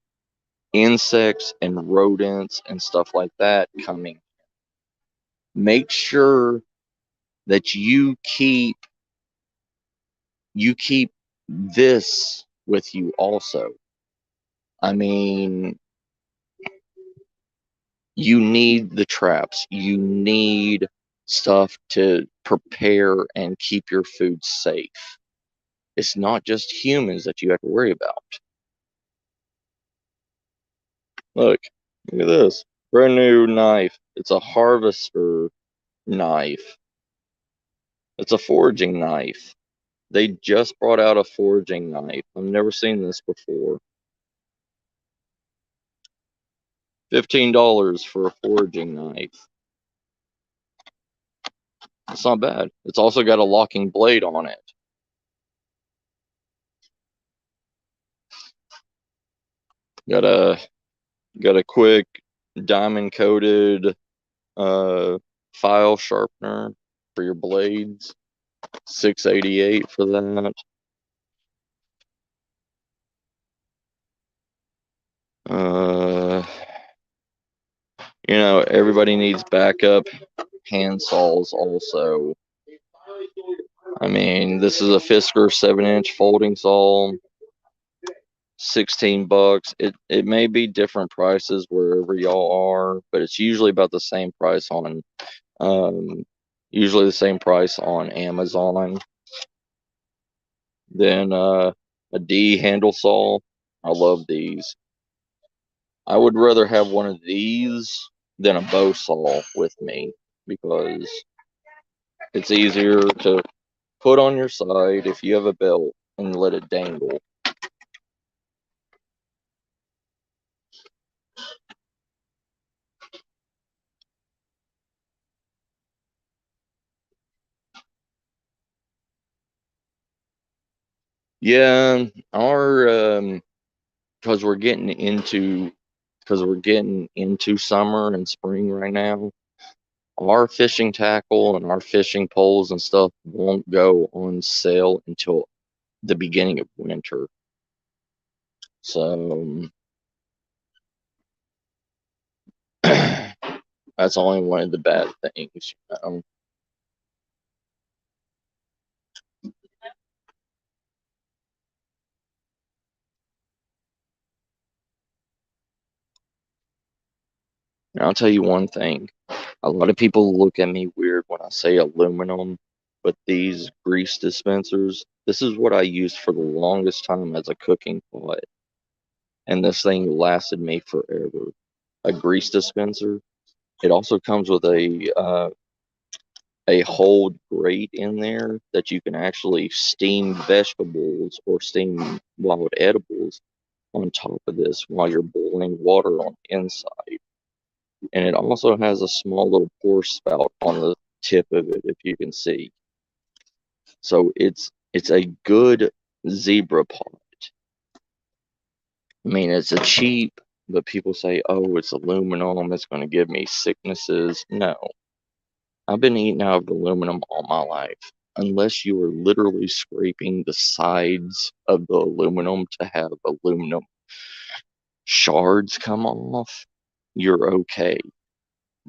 insects and rodents and stuff like that coming. Make sure that you keep this with you also. I mean, you need the traps. You need stuff to prepare and keep your food safe. It's not just humans that you have to worry about. Look at this. Brand new knife. It's a harvester knife. It's a foraging knife. They just brought out a foraging knife. I've never seen this before. $15 for a foraging knife. It's not bad. It's also got a locking blade on it. Got a quick diamond coated file sharpener for your blades. $6.88 for that. Everybody needs backup hand saws also. I mean, this is a Fisker 7-inch folding saw, $16. It may be different prices wherever y'all are, but it's usually about the same price on Amazon. Then a D handle saw. I love these. I would rather have one of these than a bow saw with me because it's easier to put on your side if you have a belt and let it dangle. Yeah, our because we're getting into summer and spring right now. Our fishing tackle and our fishing poles and stuff won't go on sale until the beginning of winter. So that's only one of the bad things. And I'll tell you one thing. A lot of people look at me weird when I say aluminum, but these grease dispensers, this is what I used for the longest time as a cooking pot. And this thing lasted me forever. A grease dispenser. It also comes with a whole grate in there that you can actually steam vegetables or steam wild edibles on top of this while you're boiling water on the inside. And it also has a small little pour spout on the tip of it, if you can see. So it's a good zebra pot. I mean, it's a cheap, but people say, oh, it's aluminum, it's going to give me sicknesses. No, I've been eating out of aluminum all my life. Unless you are literally scraping the sides of the aluminum to have aluminum shards come off, you're okay.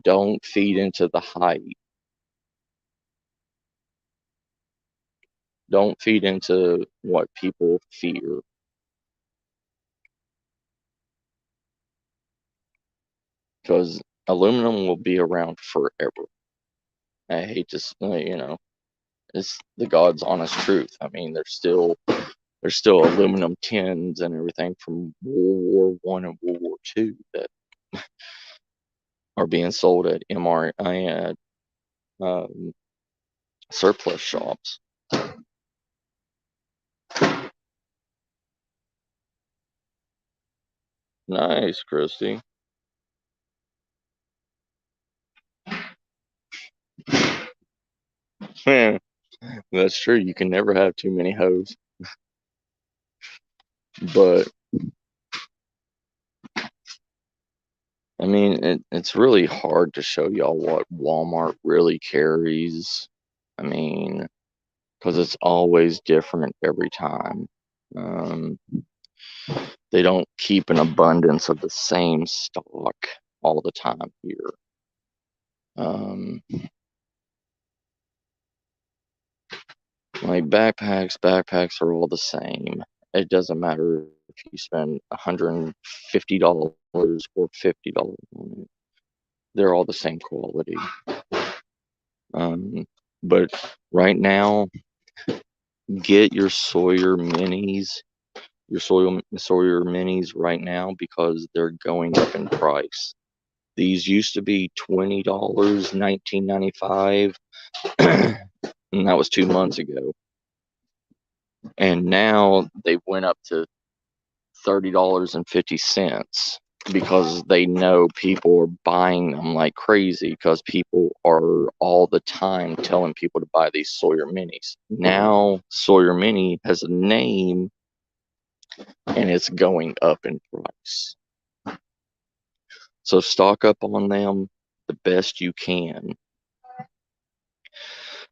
Don't feed into the hype. Don't feed into what people fear. Because aluminum will be around forever. I hate to, it's the God's honest truth. I mean, there's still aluminum tins and everything from World War I and World War II that are being sold at MRI um, surplus shops. Nice, Christy. Yeah, that's true. You can never have too many hoes. But I mean, it's really hard to show y'all what Walmart really carries. I mean, because it's always different every time. Um, they don't keep an abundance of the same stock all the time here. Um, like backpacks are all the same. It doesn't matter if you spend $150 or $50 on it. They're all the same quality. Um, but right now, get your Sawyer minis right now because they're going up in price. These used to be $20, 19.95, and that was 2 months ago. And now they went up to $30.50 because they know people are buying them like crazy because people are all the time telling people to buy these Sawyer minis. Now Sawyer Mini has a name and it's going up in price. So stock up on them the best you can.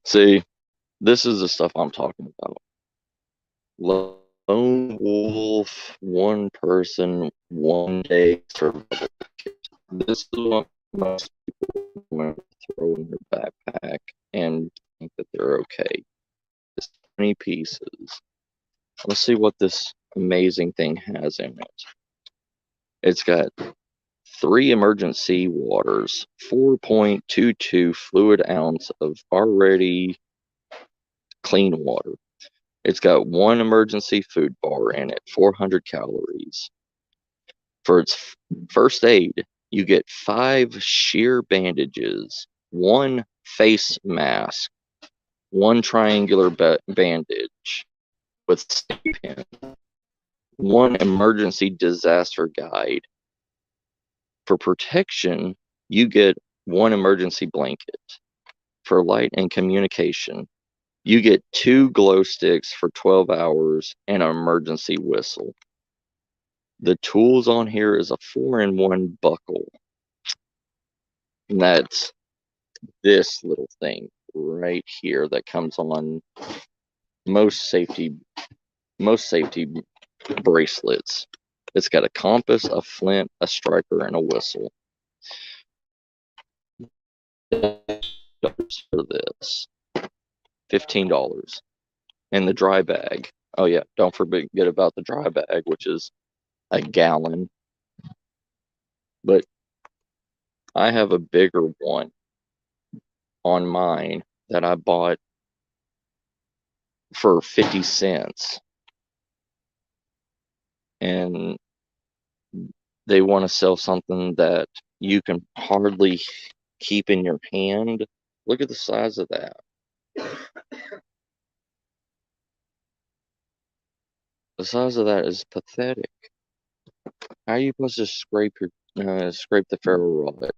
See, this is the stuff I'm talking about. Lone wolf, one person, one day survival kit. This is what most people want to throw in their backpack and think that they're okay. Just 20 pieces. Let's see what this amazing thing has in it. It's got 3 emergency waters, 4.22 fluid ounce of already clean water. It's got 1 emergency food bar in it, 400 calories. For its first aid, you get 5 sheer bandages, 1 face mask, 1 triangular bandage with safety pin, 1 emergency disaster guide. For protection, you get 1 emergency blanket. For light and communication, You get 2 glow sticks for 12 hours and an emergency whistle. The tools on here is a 4-in-1 buckle. And that's this little thing right here that comes on most safety bracelets. It's got a compass, a flint, a striker, and a whistle. For this, $15. And the dry bag. Oh yeah, don't forget about the dry bag, which is a gallon. But I have a bigger one on mine that I bought for 50 cents. And they want to sell something that you can hardly keep in your hand. Look at the size of that. The size of that is pathetic. How are you supposed to scrape the ferro rod?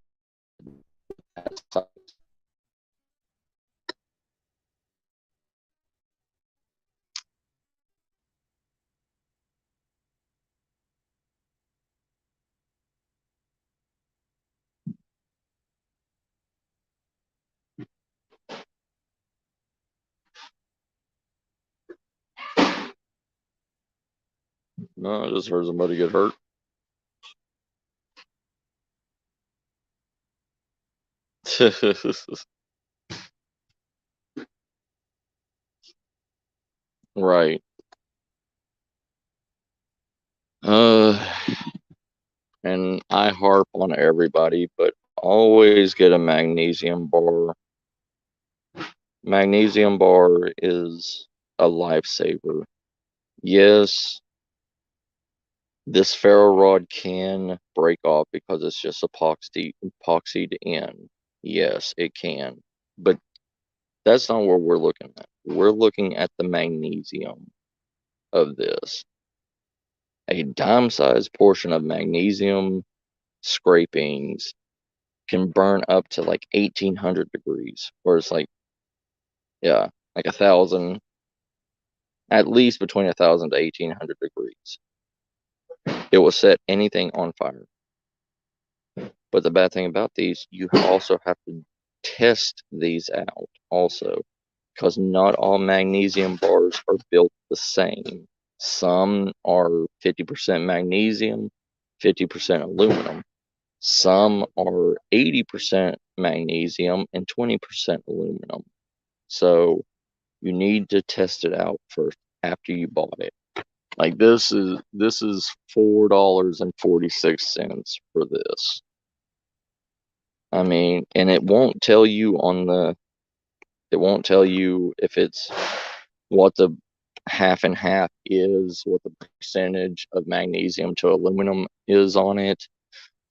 No, I just heard somebody get hurt. Right. And I harp on everybody, but always get a magnesium bar. Magnesium bar is a lifesaver. Yes, this ferro rod can break off because it's just epoxied in. Yes, it can. But that's not what we're looking at. We're looking at the magnesium of this. A dime-sized portion of magnesium scrapings can burn up to like 1800 degrees, or it's like, yeah, like 1,000, at least between 1,000 to 1800 degrees. It will set anything on fire. But the bad thing about these, you also have to test these out also, because not all magnesium bars are built the same. Some are 50% magnesium, 50% aluminum. Some are 80% magnesium and 20% aluminum. So you need to test it out first after you bought it. Like this is $4.46 for this. I mean, and it won't tell you if it's what the half and half is, what the percentage of magnesium to aluminum is on it.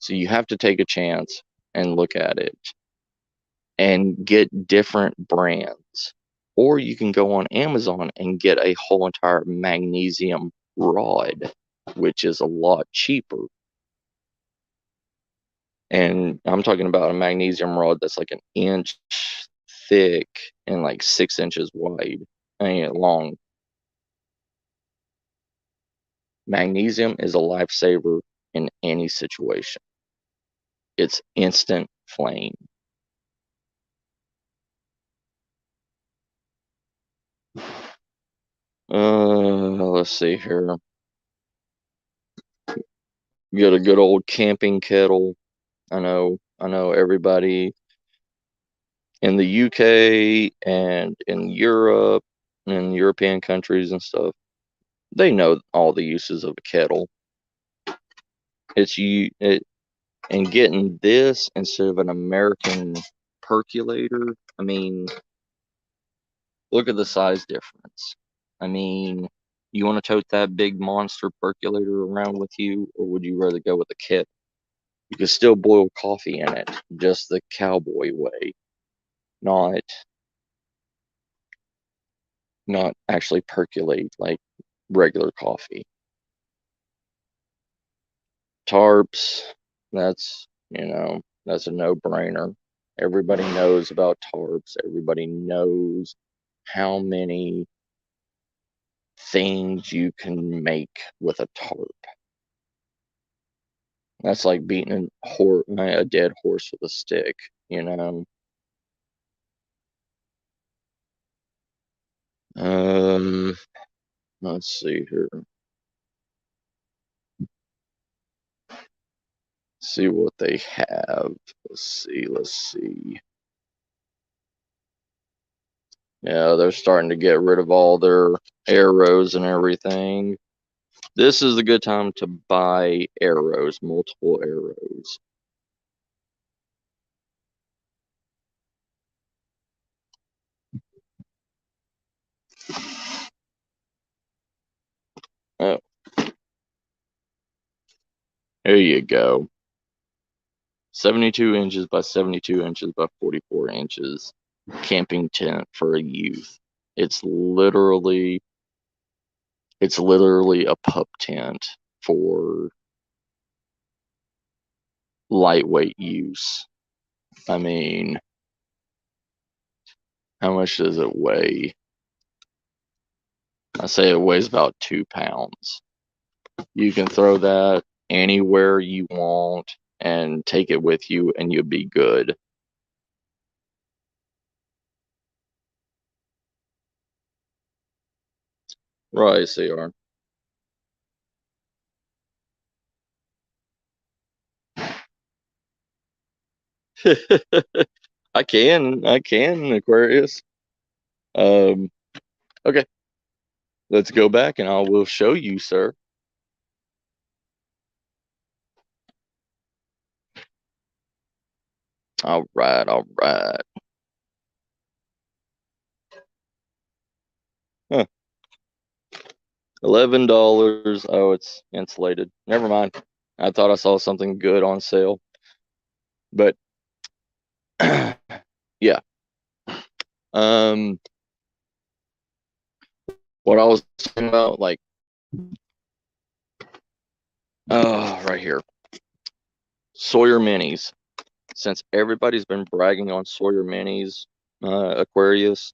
So you have to take a chance and look at it and get different brands. Or you can go on Amazon and get a whole entire magnesium rod, which is a lot cheaper. And I'm talking about a magnesium rod that's like an inch thick and like 6 inches wide, long. Magnesium is a lifesaver in any situation. It's instant flame. Let's see here. You got a good old camping kettle. I know everybody in the UK and in Europe and European countries and stuff, they know all the uses of a kettle. And getting this instead of an American percolator. I mean, look at the size difference. I mean, you want to tote that big monster percolator around with you, or would you rather go with a kit? You can still boil coffee in it, just the cowboy way, not actually percolate like regular coffee. Tarps, that's a no-brainer. Everybody knows about tarps. Everybody knows how many things you can make with a tarp. That's like beating a dead horse with a stick, you know. Let's see here. See what they have. Let's see. Yeah, they're starting to get rid of all their arrows and everything. This is a good time to buy arrows, multiple arrows. Oh, there you go. 72 inches by 72 inches by 44 inches. Camping tent for a youth. It's literally a pup tent for lightweight use. I mean, how much does it weigh? I say it weighs about 2 pounds. You can throw that anywhere you want and take it with you, and you'll be good. Right, CR. I can, Aquarius. Um, okay, let's go back and I will show you, sir. All right, all right. Huh. $11. Oh, it's insulated. Never mind. I thought I saw something good on sale, but yeah. Um, what I was talking about, like, oh, right here, Sawyer Minis. Since everybody's been bragging on Sawyer Minis, Aquarius,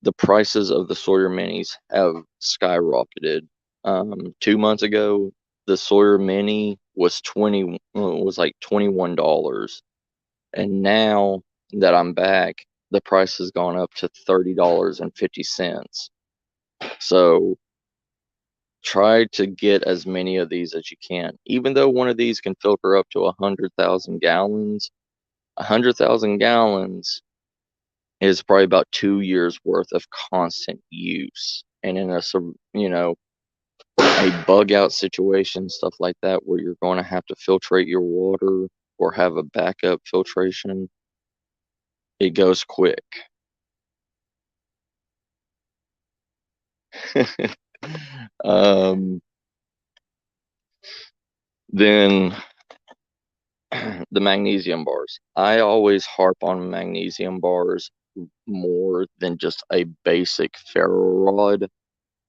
the prices of the Sawyer Minis have skyrocketed. 2 months ago, the Sawyer Mini was like $21, and now that I'm back, the price has gone up to $30.50. So try to get as many of these as you can. Even though one of these can filter up to 100,000 gallons, 100,000 gallons is probably about 2 years worth of constant use. And in a bug out situation, stuff like that, where you're going to have to filtrate your water or have a backup filtration, it goes quick. um, then the magnesium bars. I always harp on magnesium bars more than just a basic ferro rod,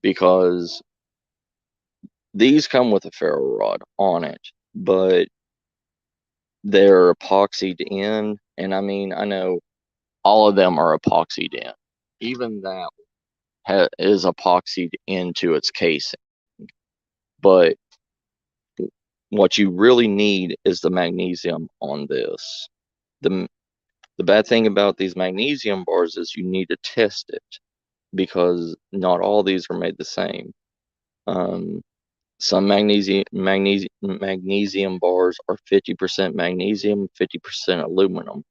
because these come with a ferro rod on it, but they're epoxied in. And I mean, I know all of them are epoxied in. Even that is epoxied into its casing. But what you really need is the magnesium on this. The the bad thing about these magnesium bars is you need to test it, because not all these are made the same. Um, some magnesium bars are 50% magnesium, 50% aluminum.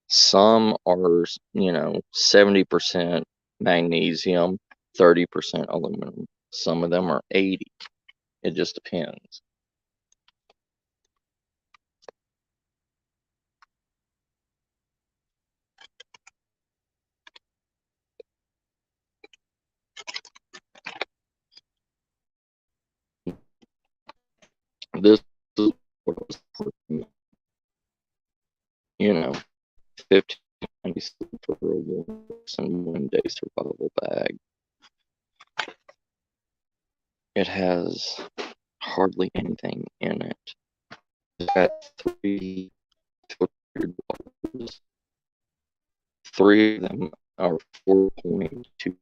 Some are, 70% magnesium, 30% aluminum. Some of them are 80. It just depends. This is what I was, you know, 15 for a 1 day survival bag. It has hardly anything in it. It's got 3 filtered waters. 3 of them are 4.22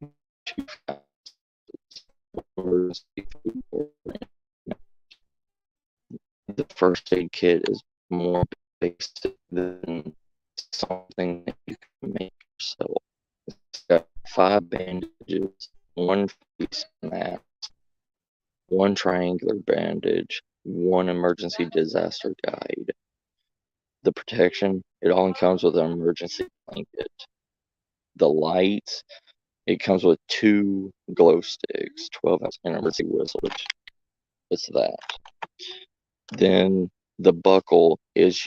emergency food. The first aid kit is more basic than something that you can make yourself. It's got 5 bandages, 1 face mask, 1 triangular bandage, 1 emergency disaster guide. The protection, it only comes with an emergency blanket. The lights, it comes with 2 glow sticks, 12-ounce and emergency whistle, which is that. Then the buckle is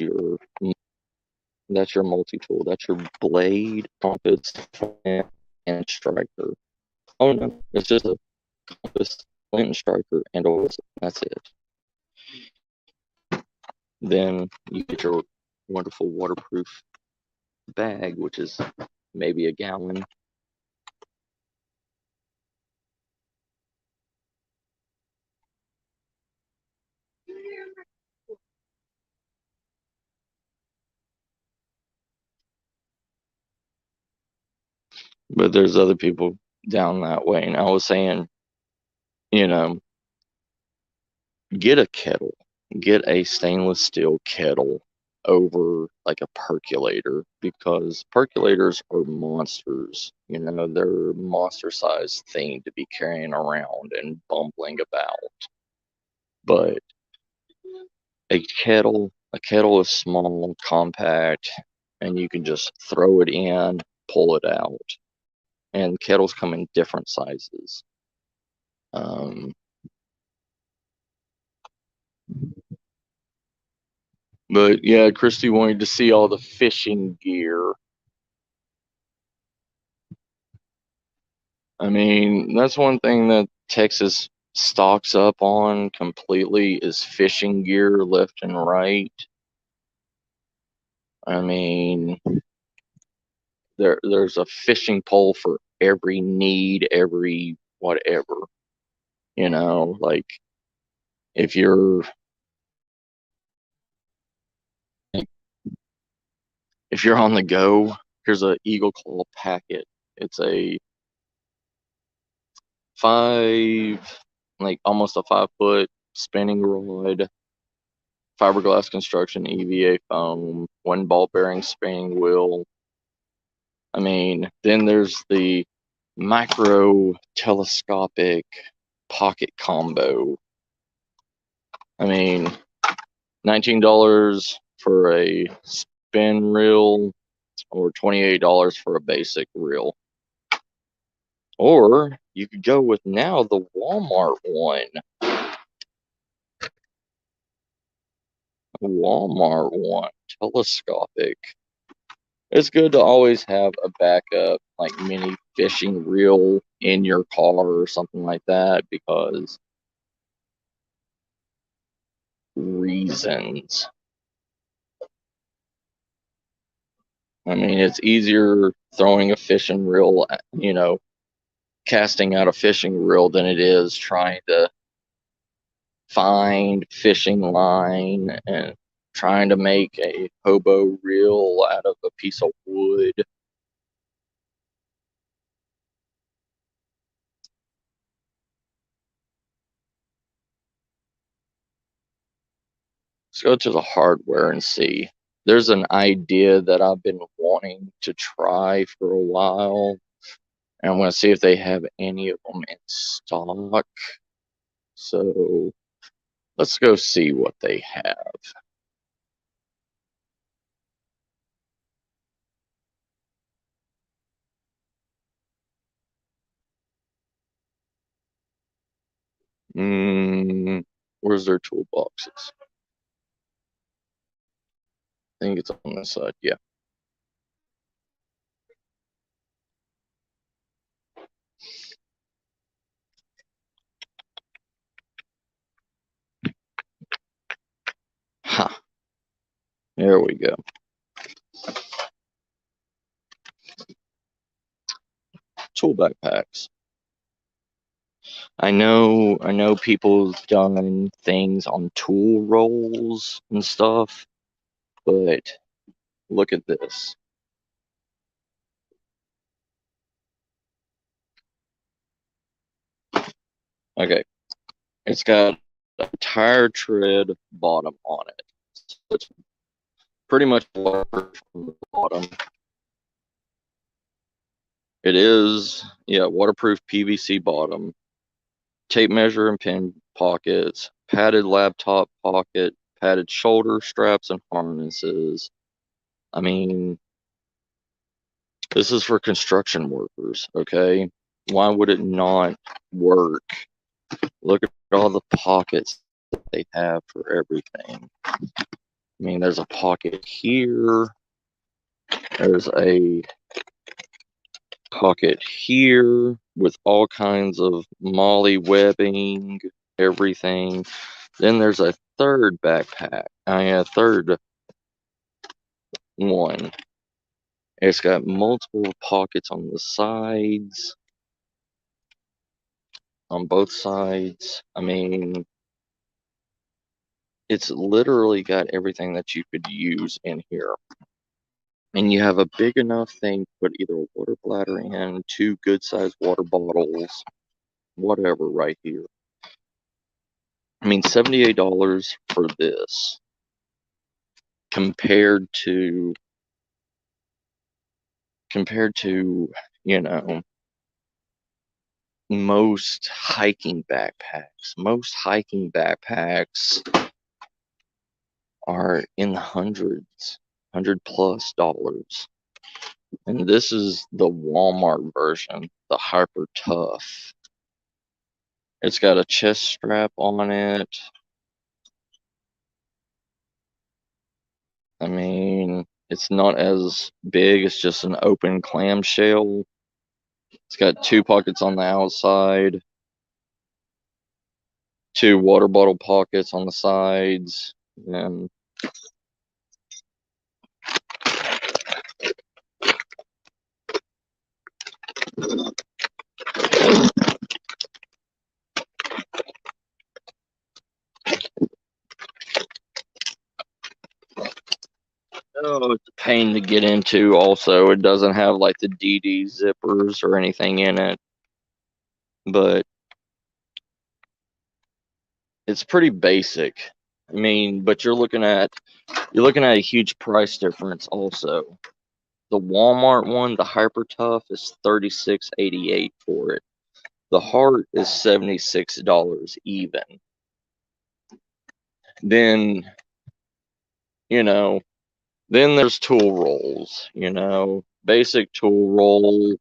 that's your multi-tool. That's your blade, compass, and striker. Oh no, it's just a compass, flint and striker, and a whistle. That's it. Then you get your wonderful waterproof bag, which is maybe a gallon. But there's other people down that way. And I was saying, you know, get a kettle, get a stainless steel kettle over like a percolator, because percolators are monsters. You know, they're monster sized thing to be carrying around and bumbling about. But a kettle is small, compact, and you can just throw it in, pull it out. And kettles come in different sizes. But yeah, Christy wanted to see all the fishing gear. I mean, that's one thing that Texas stocks up on completely is fishing gear left and right. I mean, there's a fishing pole for every need, every whatever. You know, like if you're on the go, here's a Eagle Claw packet. It's a 5, like almost a 5-foot spinning rod, fiberglass construction, EVA foam, 1 ball bearing spinning wheel. I mean, then there's the micro telescopic pocket combo. I mean, $19 for a spin reel or $28 for a basic reel. Or you could go with now the Walmart one. Walmart one, telescopic. It's good to always have a backup, like mini fishing reel in your car or something like that, because reasons. I mean, it's easier throwing a fishing reel, casting out a fishing reel than it is trying to find fishing line and trying to make a hobo reel out of a piece of wood. Let's go to the hardware and see. There's an idea that I've been wanting to try for a while, and I'm going to see if they have any of them in stock. So let's go see what they have. Where's their toolboxes? I think it's on this side. Yeah. Ha. There we go. Tool backpacks. I know people's done things on tool rolls and stuff, but look at this. Okay, it's got a tire tread bottom on it. So it's pretty much waterproof from the bottom. It is, yeah, waterproof PVC bottom, tape measure and pin pockets, padded laptop pocket, padded shoulder straps and harnesses. I mean, this is for construction workers, okay? Why would it not work? Look at all the pockets that they have for everything. I mean, there's a pocket here. There's a pocket here with all kinds of molly webbing, everything. Then there's a third backpack. A third one. It's got multiple pockets on the sides, on both sides. I mean, it's literally got everything that you could use in here. And you have a big enough thing to put either a water bladder in, two good sized water bottles, whatever right here. I mean, $78 for this compared to, you know, most hiking backpacks. Most hiking backpacks are in the hundreds, $100+ And this is the Walmart version, the Hyper Tough. It's got a chest strap on it. I mean, it's not as big, it's just an open clamshell. It's got two pockets on the outside, two water bottle pockets on the sides, and oh, it's a pain to get into also. It doesn't have like the DD zippers or anything in it, but it's pretty basic. I mean, but you're looking at a huge price difference also. The Walmart one, the Hyper Tough, is $36.88 for it. The Heart is $76 even. Then, you know, then there's tool rolls, basic tool roll.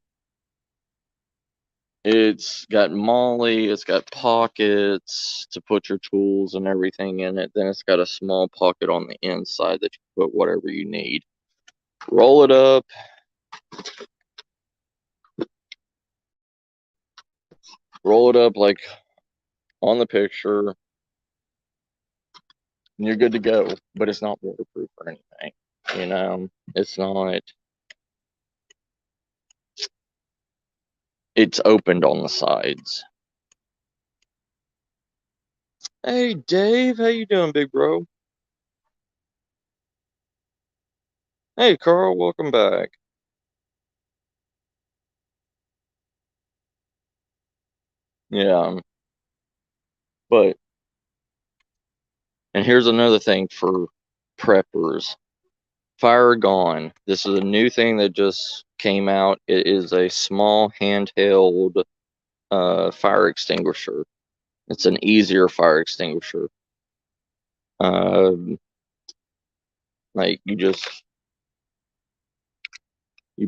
It's got molly, it's got pockets to put your tools and everything in it. Then it's got a small pocket on the inside that you put whatever you need. Roll it up. Roll it up like on the picture, and you're good to go. But it's not waterproof or anything. It's not. It's opened on the sides. Hey, Dave, how you doing, big bro? Hey, Carl, welcome back. Yeah, but and here's another thing for preppers. Fire Gone. This is a new thing that just came out. It is a small handheld fire extinguisher. It's an easier fire extinguisher. Um, like you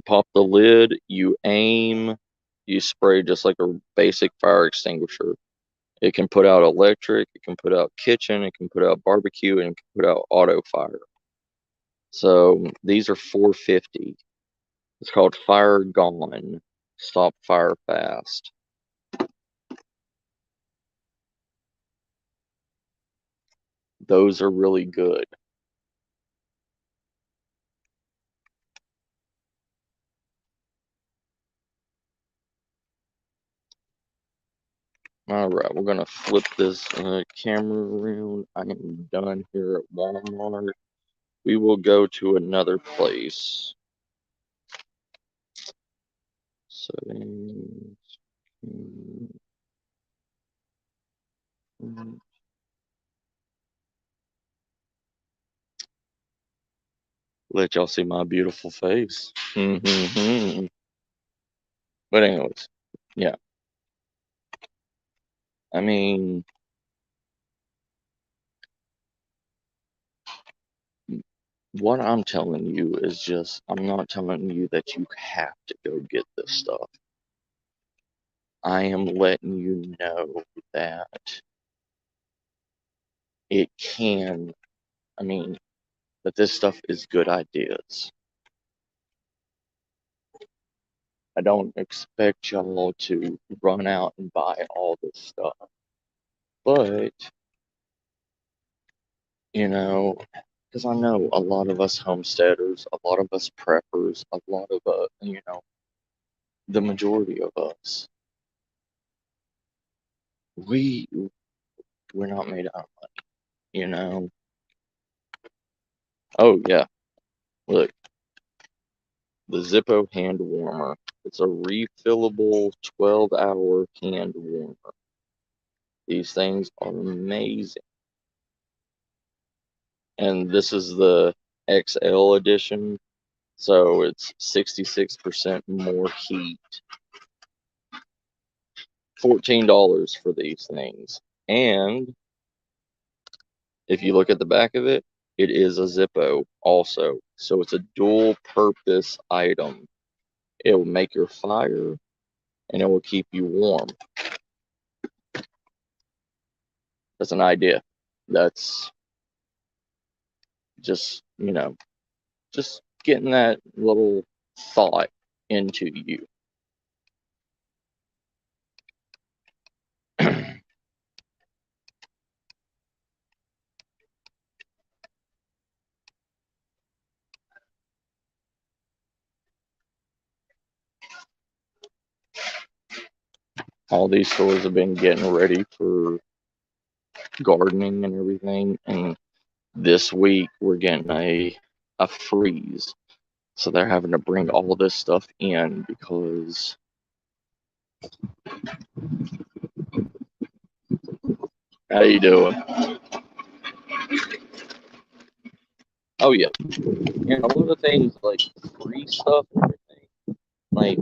pop the lid, you aim, you spray just like a basic fire extinguisher. It can put out electric, it can put out kitchen, it can put out barbecue, and it can put out auto fire. So these are $4.50. It's called Fire Gone. Stop fire fast. Those are really good. All right, we're gonna flip this camera around. I am done here at Walmart. We will go to another place. Settings. Let y'all see my beautiful face. But anyways, yeah. I mean, what I'm telling you is just, I'm not telling you that you have to go get this stuff. I am letting you know that it can, I mean, that this stuff is good ideas. I don't expect y'all to run out and buy all this stuff. But, you know, because I know a lot of us homesteaders, a lot of us preppers, a lot of, you know, the majority of us, we're not made out of money, you know? Oh, yeah. Look, the Zippo hand warmer. It's a refillable 12-hour hand warmer. These things are amazing. And this is the XL edition, so it's 66% more heat. $14 for these things. And if you look at the back of it, it is a Zippo also. So it's a dual purpose item. It will make your fire and it will keep you warm. That's an idea. That's just, you know, just getting that little thought into you. All these stores have been getting ready for gardening and everything, and this week we're getting a freeze, so they're having to bring all this stuff in because how you doing? Oh yeah, and a lot of things like free stuff and everything, like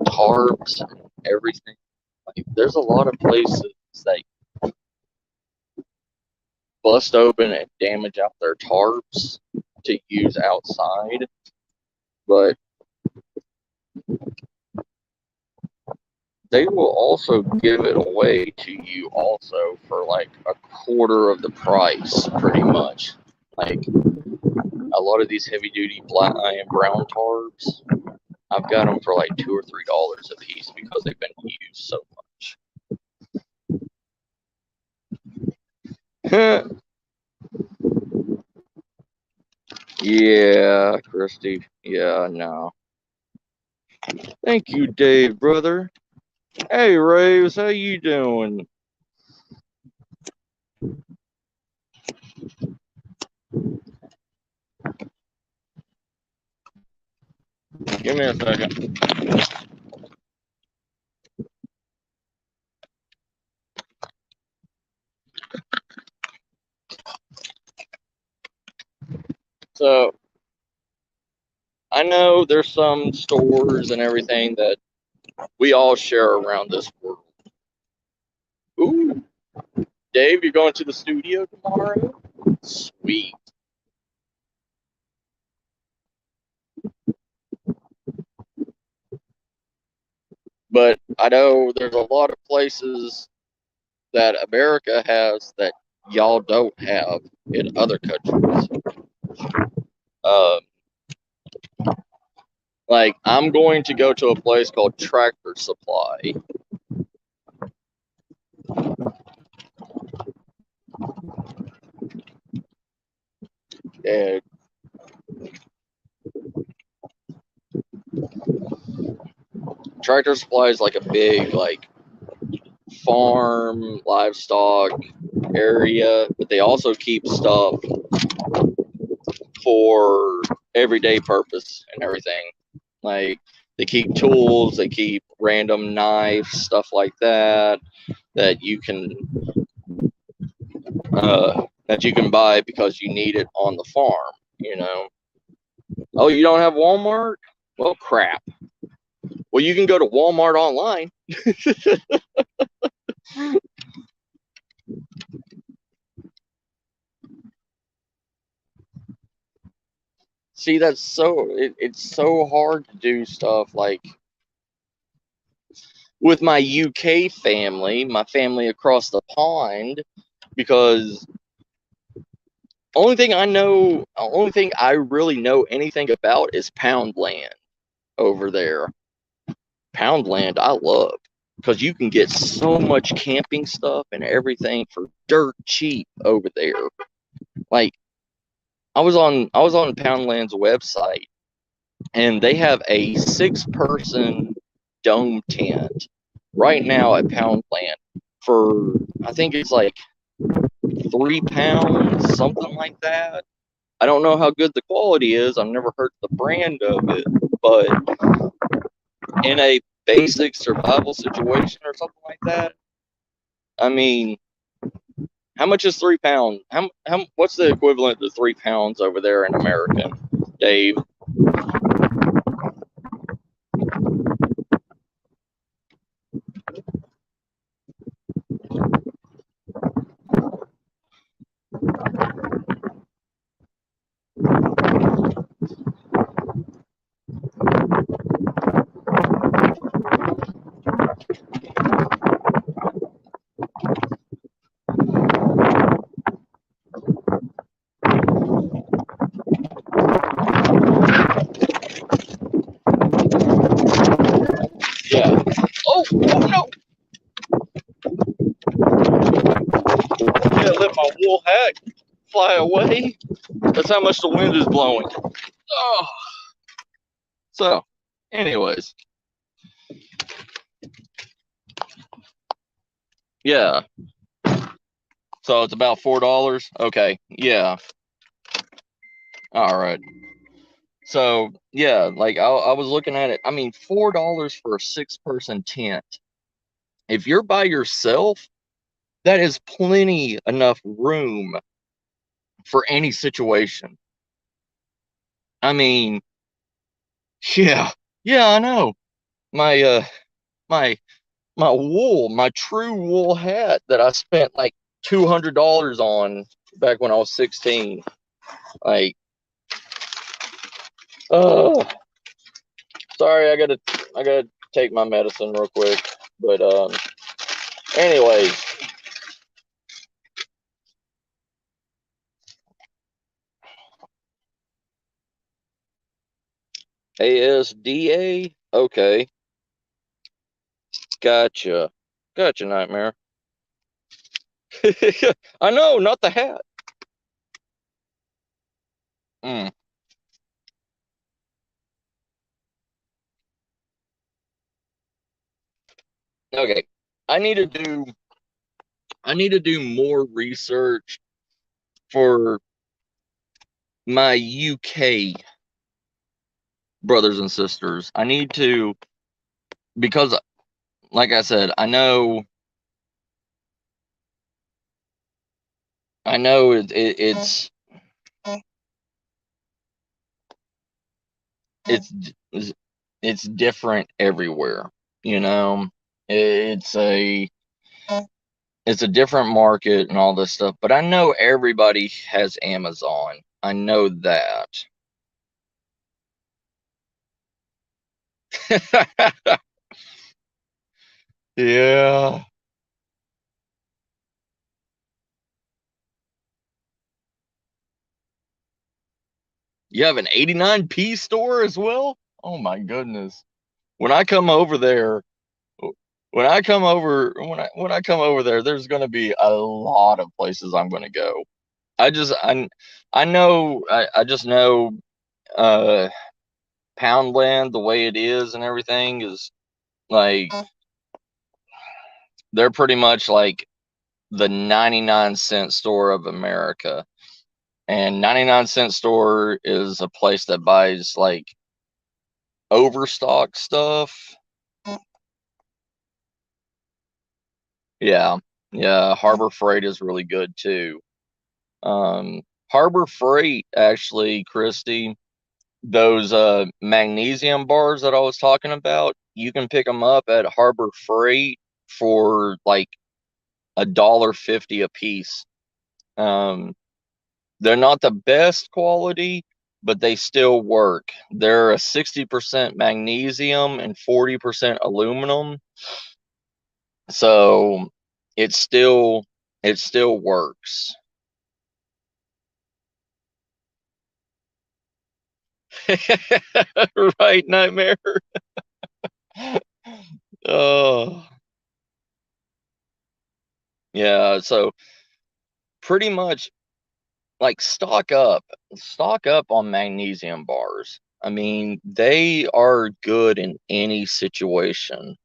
tarps and everything. Like there's a lot of places that bust open and damage out their tarps to use outside, but they will also give it away to you also for like a quarter of the price, pretty much. Like a lot of these heavy duty black and brown tarps, I've got them for like $2 or $3 a piece because they've been used so much. Yeah, Christy. Yeah, no. Thank you, Dave, brother. Hey, Raves, how you doing? Give me a second. So, I know there's some stores and everything that we all share around this world. Ooh, Dave, you're going to the studio tomorrow? Sweet. But I know there's a lot of places that America has that y'all don't have in other countries. Um, like, I'm going to go to a place called Tractor Supply. And Tractor Supply is like a big, like, farm, livestock area, but they also keep stuff for everyday purpose and everything. Like, they keep tools, they keep random knives, stuff like that, that you can buy because you need it on the farm. You know. Oh, you don't have Walmart? Well, crap. Well, you can go to Walmart online. See, it's so hard to do stuff like with my UK family, my family across the pond, because only thing I really know anything about is Poundland over there. Poundland, I love because you can get so much camping stuff and everything for dirt cheap over there. Like I was on Poundland's website and they have a 6-person dome tent right now at Poundland for I think it's like £3, something like that. I don't know how good the quality is. I've never heard the brand of it, but in a basic survival situation or something like that, I mean, how much is £3? What's the equivalent to £3 over there in American, Dave? Yeah. Oh, no! Yeah, let my wool hat fly away. That's how much the wind is blowing. Oh. So, anyways, yeah. So it's about $4. Okay. Yeah. All right. So yeah, like I was looking at it. I mean, $4 for a 6-person tent. If you're by yourself, that is plenty enough room for any situation. I mean, yeah, yeah, I know. My my my true wool hat that I spent like $200 on back when I was 16. Like, oh, sorry, I gotta take my medicine real quick. But anyways, ASDA. Okay, gotcha, Nightmare. I know, not the hat. Mm, okay, I need to do I need to do more research for my UK brothers and sisters. I need to because, like I said, I know it's it's different everywhere. You know, it's a it's a different market and all this stuff. But I know everybody has Amazon. I know that. Yeah. You have an 89p store as well? Oh my goodness. When I come over there, when I come over there, there's going to be a lot of places I'm going to go. I just I just know uh Poundland the way it is and everything is like they're pretty much like the 99-cent store of America. And 99-cent store is a place that buys like overstock stuff. Yeah. Yeah. Harbor Freight is really good too. Harbor Freight, actually, Christy, those magnesium bars that I was talking about, you can pick them up at Harbor Freight for like $1.50 a piece. Um, they're not the best quality, but they still work. They're a 60% magnesium and 40% aluminum. So it still works. Right, Nightmare. Oh, yeah. So pretty much like stock up on magnesium bars. I mean, they are good in any situation.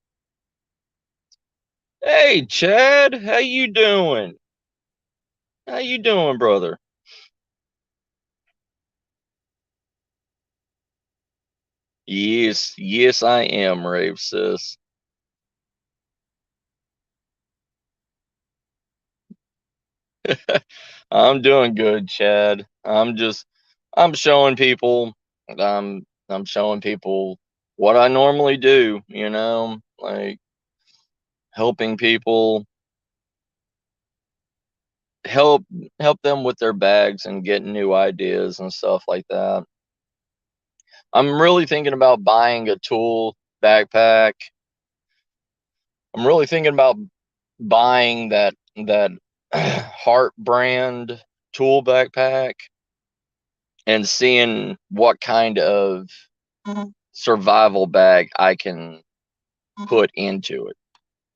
Hey, Chad, how you doing? How you doing, brother? Yes, yes, I am, Rave sis. I'm doing good, Chad. I'm showing people, I'm showing people what I normally do, like helping people, help help them with their bags and getting new ideas and stuff like that. I'm really thinking about buying a tool backpack. I'm really thinking about buying that Heart brand tool backpack and seeing what kind of survival bag I can put into it.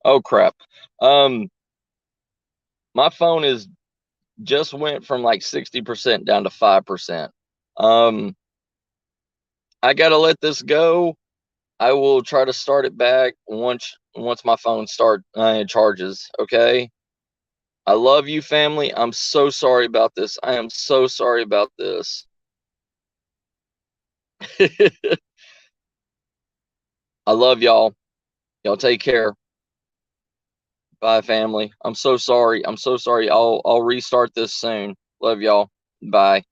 Oh crap. Um my phone is just went from like 60% down to 5%. Um I got to let this go. I will try to start it back once my phone start charges, okay? I love you, family. I'm so sorry about this. I am so sorry about this. I love y'all. Y'all take care. Bye, family. I'm so sorry. I'm so sorry. I'll restart this soon. Love y'all. Bye.